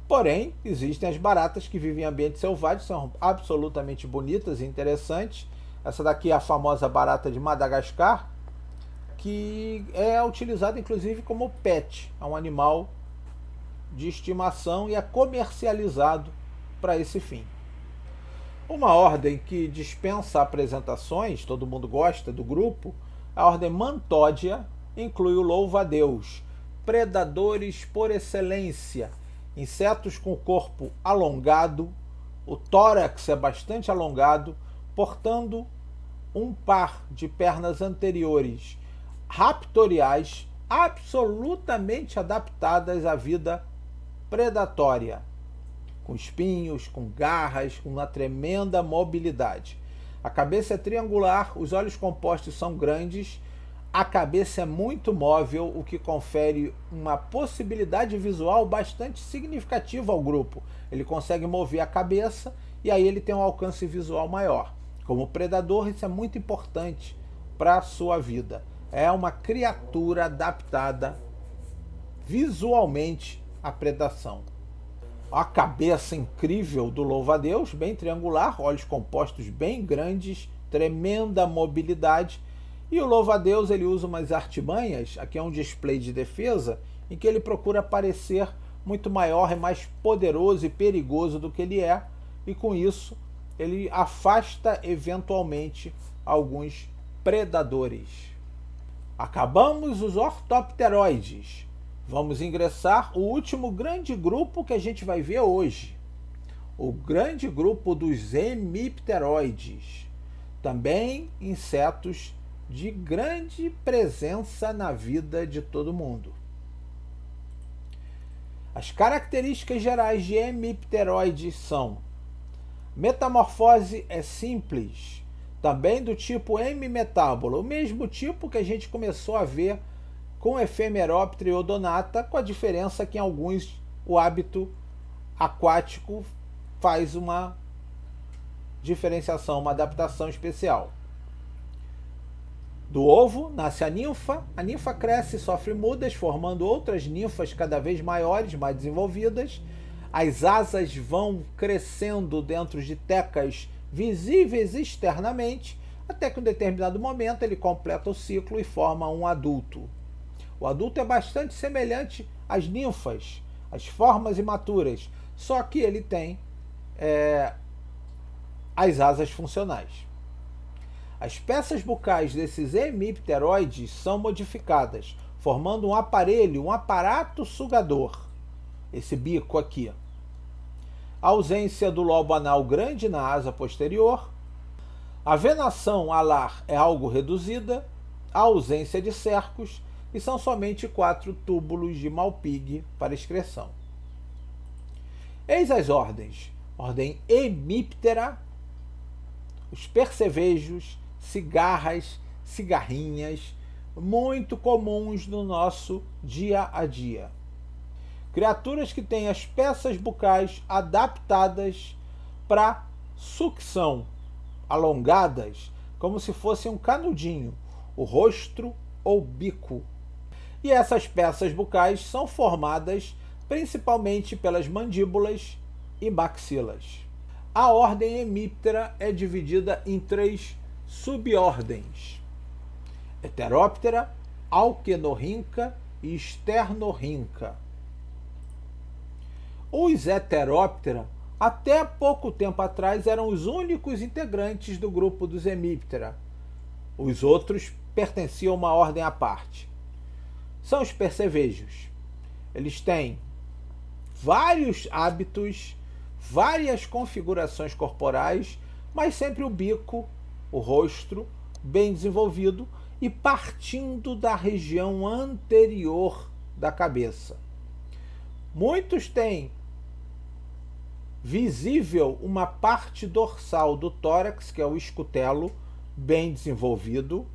Porém, existem as baratas que vivem em ambientes selvagens, são absolutamente bonitas e interessantes. Essa daqui é a famosa barata de Madagascar, que é utilizada inclusive como pet, é um animal de estimação e é comercializado para esse fim. Uma ordem que dispensa apresentações, todo mundo gosta do grupo, a ordem Mantodea, inclui o louva-a-Deus, predadores por excelência, insetos com o corpo alongado, o tórax é bastante alongado, portando um par de pernas anteriores raptoriais, absolutamente adaptadas à vida predatória, com espinhos, com garras, com uma tremenda mobilidade. A cabeça é triangular, os olhos compostos são grandes, a cabeça é muito móvel, o que confere uma possibilidade visual bastante significativa ao grupo. Ele consegue mover a cabeça e aí ele tem um alcance visual maior. Como predador, isso é muito importante para a sua vida. É uma criatura adaptada visualmente à predação. A cabeça incrível do louva-a-Deus, bem triangular, olhos compostos bem grandes, tremenda mobilidade. E o louva-a-Deus, ele usa umas artimanhas, aqui é um display de defesa, em que ele procura parecer muito maior e mais poderoso e perigoso do que ele é, e com isso ele afasta eventualmente alguns predadores. Acabamos os ortopteroides. Vamos ingressar o último grande grupo que a gente vai ver hoje. O grande grupo dos hemipteroides. Também insetos de grande presença na vida de todo mundo. As características gerais de hemipteroides são: metamorfose é simples, também do tipo hemimetábolo, o mesmo tipo que a gente começou a ver com Ephemeroptera e Odonata, com a diferença que em alguns o hábito aquático faz uma diferenciação, uma adaptação especial. Do ovo nasce a ninfa cresce e sofre mudas, formando outras ninfas cada vez maiores, mais desenvolvidas. As asas vão crescendo dentro de tecas visíveis externamente, até que em um determinado momento ele completa o ciclo e forma um adulto. O adulto é bastante semelhante às ninfas, às formas imaturas, só que ele tem as asas funcionais. As peças bucais desses hemipteroides são modificadas, formando um aparelho, um aparato sugador, esse bico aqui. A ausência do lobo anal grande na asa posterior, a venação alar é algo reduzida, a ausência de cercos, e são somente 4 túbulos de Malpighi para excreção. Eis as ordens. Ordem Hemiptera, os percevejos, cigarras, cigarrinhas, muito comuns no nosso dia a dia. Criaturas que têm as peças bucais adaptadas para sucção, alongadas, como se fosse um canudinho, o rostro ou bico. E essas peças bucais são formadas principalmente pelas mandíbulas e maxilas. A ordem Hemiptera é dividida em 3 subordens: Heteroptera, Alcenorrhyncha e Sternorrhyncha. Os Heteroptera, até pouco tempo atrás, eram os únicos integrantes do grupo dos Hemiptera. Os outros pertenciam a uma ordem à parte. São os percevejos. Eles têm vários hábitos, várias configurações corporais, mas sempre o bico, o rosto, bem desenvolvido e partindo da região anterior da cabeça. Muitos têm visível uma parte dorsal do tórax, que é o escutelo, bem desenvolvido,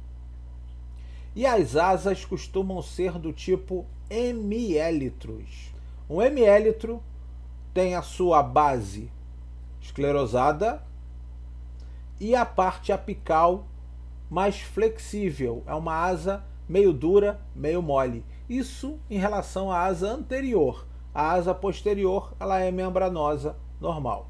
e as asas costumam ser do tipo hemiélitros. Um hemiélitro tem a sua base esclerosada e a parte apical mais flexível. É uma asa meio dura, meio mole. Isso em relação à asa anterior. A asa posterior ela é membranosa, normal.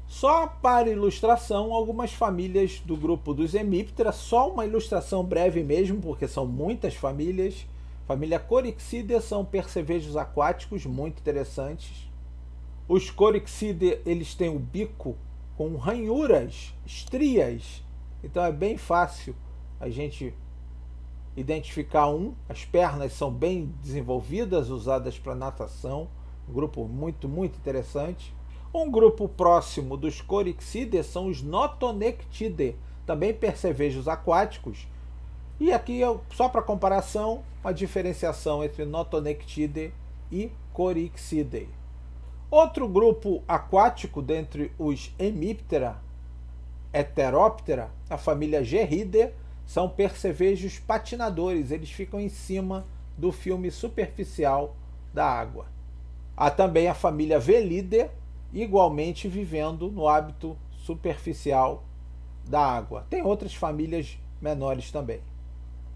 Só para ilustração, algumas famílias do grupo dos Hemiptera, só uma ilustração breve mesmo, porque são muitas famílias. Família Coryxidea são percevejos aquáticos muito interessantes. Os Coryxidea, eles têm o bico com ranhuras, estrias, então é bem fácil a gente identificar um. As pernas são bem desenvolvidas, usadas para natação, um grupo muito interessante. Um grupo próximo dos Coryxidea são os Notonectidae, também percevejos aquáticos. E aqui, só para comparação, uma diferenciação entre Notonectidae e Coryxidae. Outro grupo aquático dentre os Hemiptera, Heteroptera, a família Gerridae, são percevejos patinadores, eles ficam em cima do filme superficial da água. Há também a família Velidae, igualmente vivendo no hábito superficial da água. Tem outras famílias menores também.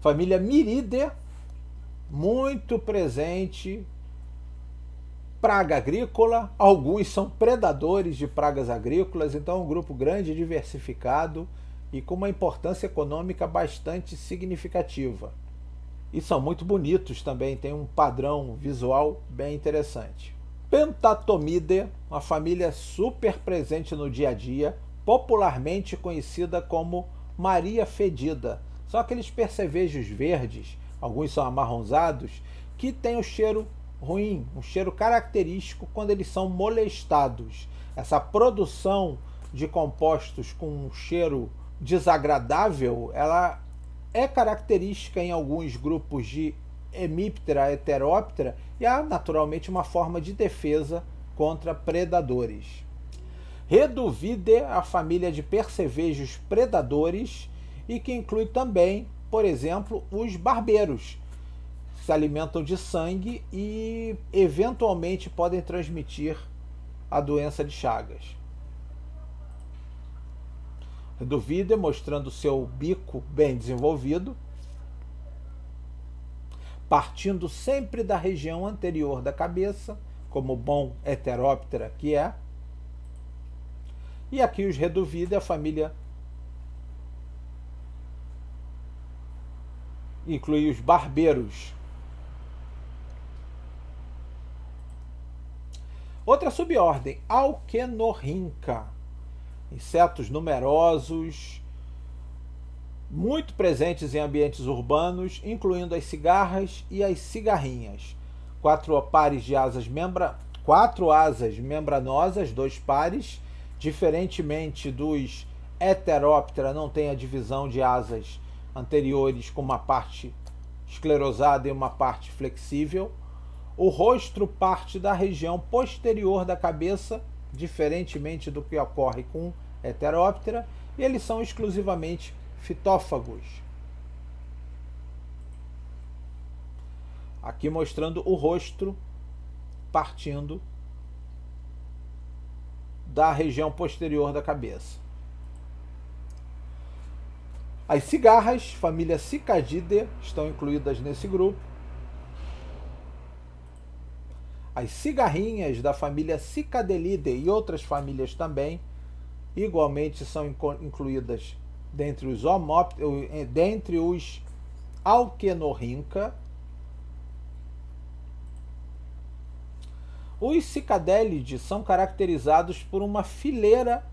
Família Miridae, muito presente, praga agrícola, alguns são predadores de pragas agrícolas, então é um grupo grande, diversificado e com uma importância econômica bastante significativa. E são muito bonitos também, tem um padrão visual bem interessante. Pentatomidae, uma família super presente no dia a dia, popularmente conhecida como Maria Fedida. São aqueles percevejos verdes, alguns são amarronzados, que têm um cheiro ruim, um cheiro característico quando eles são molestados. Essa produção de compostos com um cheiro desagradável, ela É característica em alguns grupos de Hemiptera heteróptera e é naturalmente uma forma de defesa contra predadores. Reduvidae, a família de percevejos predadores e que inclui também, por exemplo, os barbeiros, que se alimentam de sangue e eventualmente podem transmitir a doença de Chagas. Reduvidae mostrando seu bico bem desenvolvido, partindo sempre da região anterior da cabeça, como bom heteróptera que é. E aqui os Reduvidae, a família inclui os barbeiros. Outra subordem, Alquenorrhyncha. Insetos numerosos, muito presentes em ambientes urbanos, incluindo as cigarras e as cigarrinhas. Quatro asas membranosas, 2 pares. Diferentemente dos Heteroptera, não tem a divisão de asas anteriores com uma parte esclerosada e uma parte flexível. O rostro parte da região posterior da cabeça, diferentemente do que ocorre com Heteroptera, e eles são exclusivamente fitófagos. Aqui mostrando o rosto partindo da região posterior da cabeça. As cigarras, família Cicadidae, estão incluídas nesse grupo. As cigarrinhas da família Cicadelidae e outras famílias também, igualmente são incluídas dentre os Alquenorrhyncha. Os cicadélides são caracterizados por uma fileira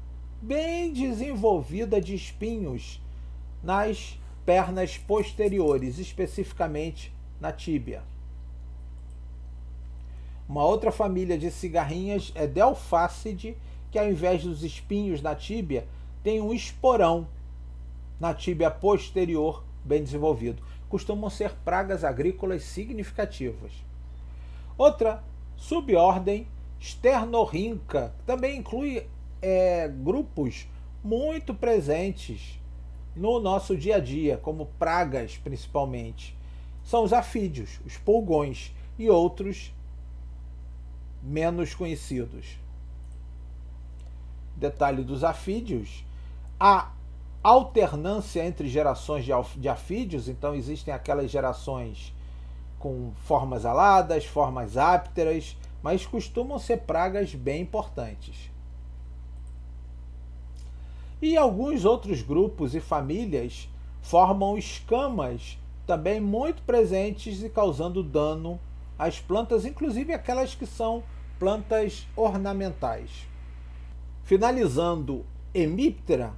bem desenvolvida de espinhos nas pernas posteriores, especificamente na tíbia. Uma outra família de cigarrinhas é Delphacidae, que ao invés dos espinhos na tíbia, tem um esporão na tíbia posterior bem desenvolvido. Costumam ser pragas agrícolas significativas. Outra subordem, Sternorrhyncha, também inclui grupos muito presentes no nosso dia a dia, como pragas principalmente. São os afídeos, os pulgões e outros menos conhecidos. Detalhe dos afídeos, a alternância entre gerações de afídeos, então existem aquelas gerações com formas aladas, formas ápteras, mas costumam ser pragas bem importantes. E alguns outros grupos e famílias formam escamas também muito presentes e causando dano às plantas, inclusive aquelas que são plantas ornamentais. Finalizando Hemiptera,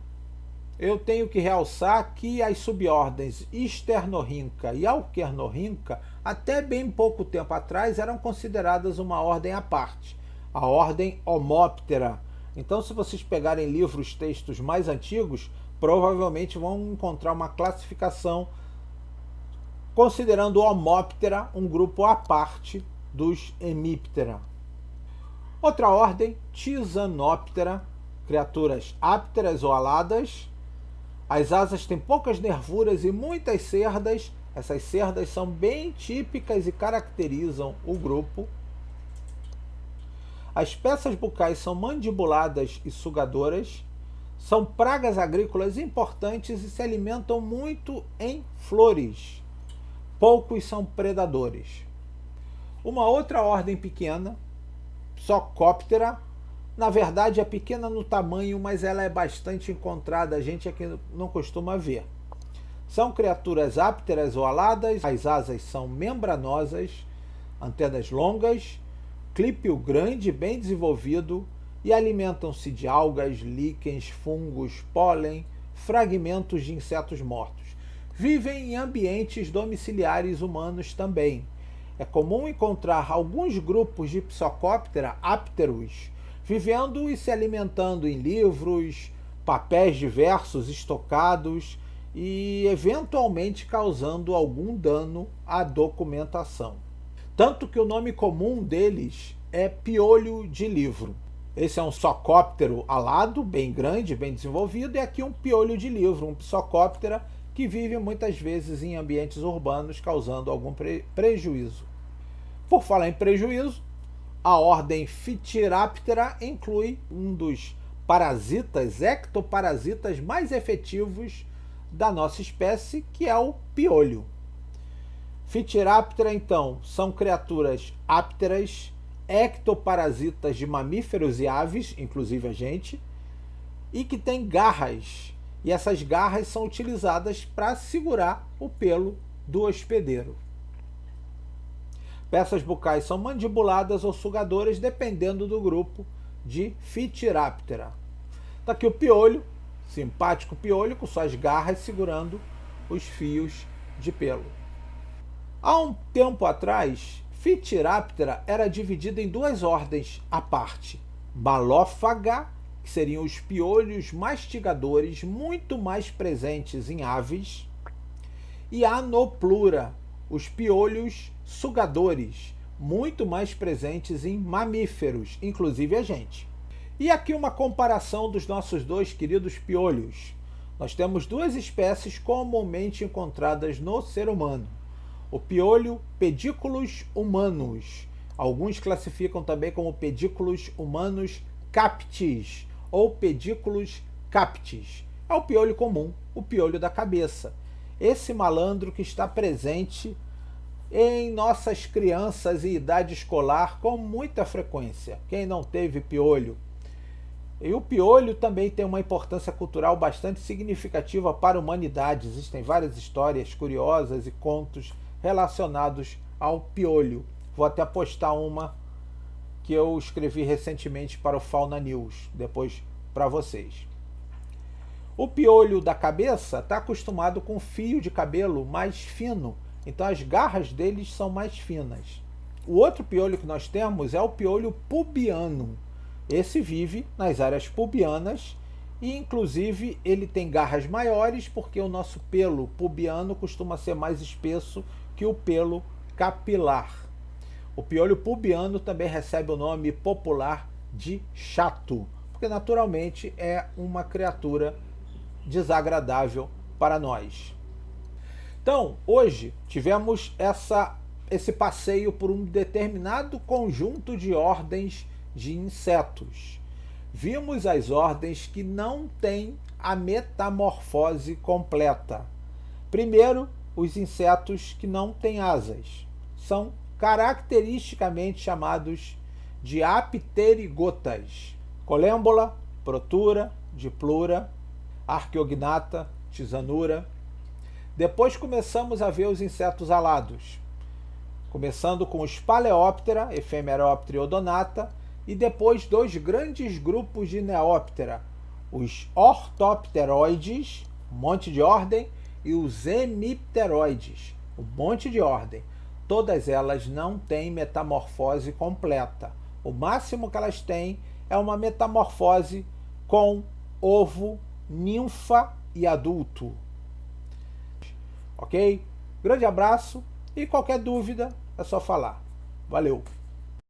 eu tenho que realçar que as subordens Sternorrhyncha e Alquenorrhyncha, até bem pouco tempo atrás, eram consideradas uma ordem à parte, a ordem Homoptera. Então, se vocês pegarem livros, textos mais antigos, provavelmente vão encontrar uma classificação considerando o Homoptera um grupo à parte dos Hemiptera. Outra ordem, Tisanoptera, criaturas ápteras ou aladas. As asas têm poucas nervuras e muitas cerdas. Essas cerdas são bem típicas e caracterizam o grupo. As peças bucais são mandibuladas e sugadoras. São pragas agrícolas importantes e se alimentam muito em flores. Poucos são predadores. Uma outra ordem pequena, Psocóptera, na verdade é pequena no tamanho, mas ela é bastante encontrada, a gente aqui não costuma ver. São criaturas ápteras ou aladas, as asas são membranosas, antenas longas, clípio grande, bem desenvolvido, e alimentam-se de algas, líquens, fungos, pólen, fragmentos de insetos mortos. Vivem em ambientes domiciliares humanos também. É comum encontrar alguns grupos de Psocóptera ápteros vivendo e se alimentando em livros, papéis diversos estocados e eventualmente causando algum dano à documentação. Tanto que o nome comum deles é piolho de livro. Esse é um psocóptero alado, bem grande, bem desenvolvido, e aqui um piolho de livro, um psocóptera que vive muitas vezes em ambientes urbanos, causando algum prejuízo. Por falar em prejuízo, a ordem Phytiraptera inclui um dos parasitas, ectoparasitas mais efetivos da nossa espécie, que é o piolho. Phytiraptera, então, são criaturas ápteras, ectoparasitas de mamíferos e aves, inclusive a gente, e que têm garras. E essas garras são utilizadas para segurar o pelo do hospedeiro. Peças bucais são mandibuladas ou sugadoras, dependendo do grupo de Phytiraptera. Está aqui o piolho, simpático piolho, com suas garras segurando os fios de pelo. Há um tempo atrás, Phytiraptera era dividida em duas ordens à parte: Malófaga, que seriam os piolhos mastigadores muito mais presentes em aves, e Anoplura, os piolhos sugadores, muito mais presentes em mamíferos, inclusive a gente. E aqui uma comparação dos nossos dois queridos piolhos. Nós temos duas espécies comumente encontradas no ser humano: o piolho Pediculus humanus. Alguns classificam também como Pediculus humanus captis ou Pediculus captis. É o piolho comum, o piolho da cabeça. Esse malandro que está presente em nossas crianças em idade escolar com muita frequência. Quem não teve piolho? E o piolho também tem uma importância cultural bastante significativa para a humanidade. Existem várias histórias curiosas e contos relacionados ao piolho. Vou até postar uma que eu escrevi recentemente para o Fauna News, depois para vocês. O piolho da cabeça está acostumado com fio de cabelo mais fino, então as garras deles são mais finas. O outro piolho que nós temos é o piolho pubiano. Esse vive nas áreas pubianas e, inclusive, ele tem garras maiores porque o nosso pelo pubiano costuma ser mais espesso que o pelo capilar. O piolho pubiano também recebe o nome popular de chato, porque naturalmente é uma criatura desagradável para nós. Então, hoje tivemos esse passeio por um determinado conjunto de ordens de insetos. Vimos as ordens que não têm a metamorfose completa. Primeiro, os insetos que não têm asas. São caracteristicamente chamados de apterigotas. Colêmbola, Protura, Diplura, Arqueognata, Tisanura. Depois começamos a ver os insetos alados, começando com os Paleóptera, Ephemeróptera e Odonata, e depois dois grandes grupos de Neóptera, os Orthopteroides, um monte de ordem, e os Hemipteroides, um monte de ordem. Todas elas não têm metamorfose completa. O máximo que elas têm é uma metamorfose com ovo, ninfa e adulto. Ok? Grande abraço e qualquer dúvida é só falar. Valeu!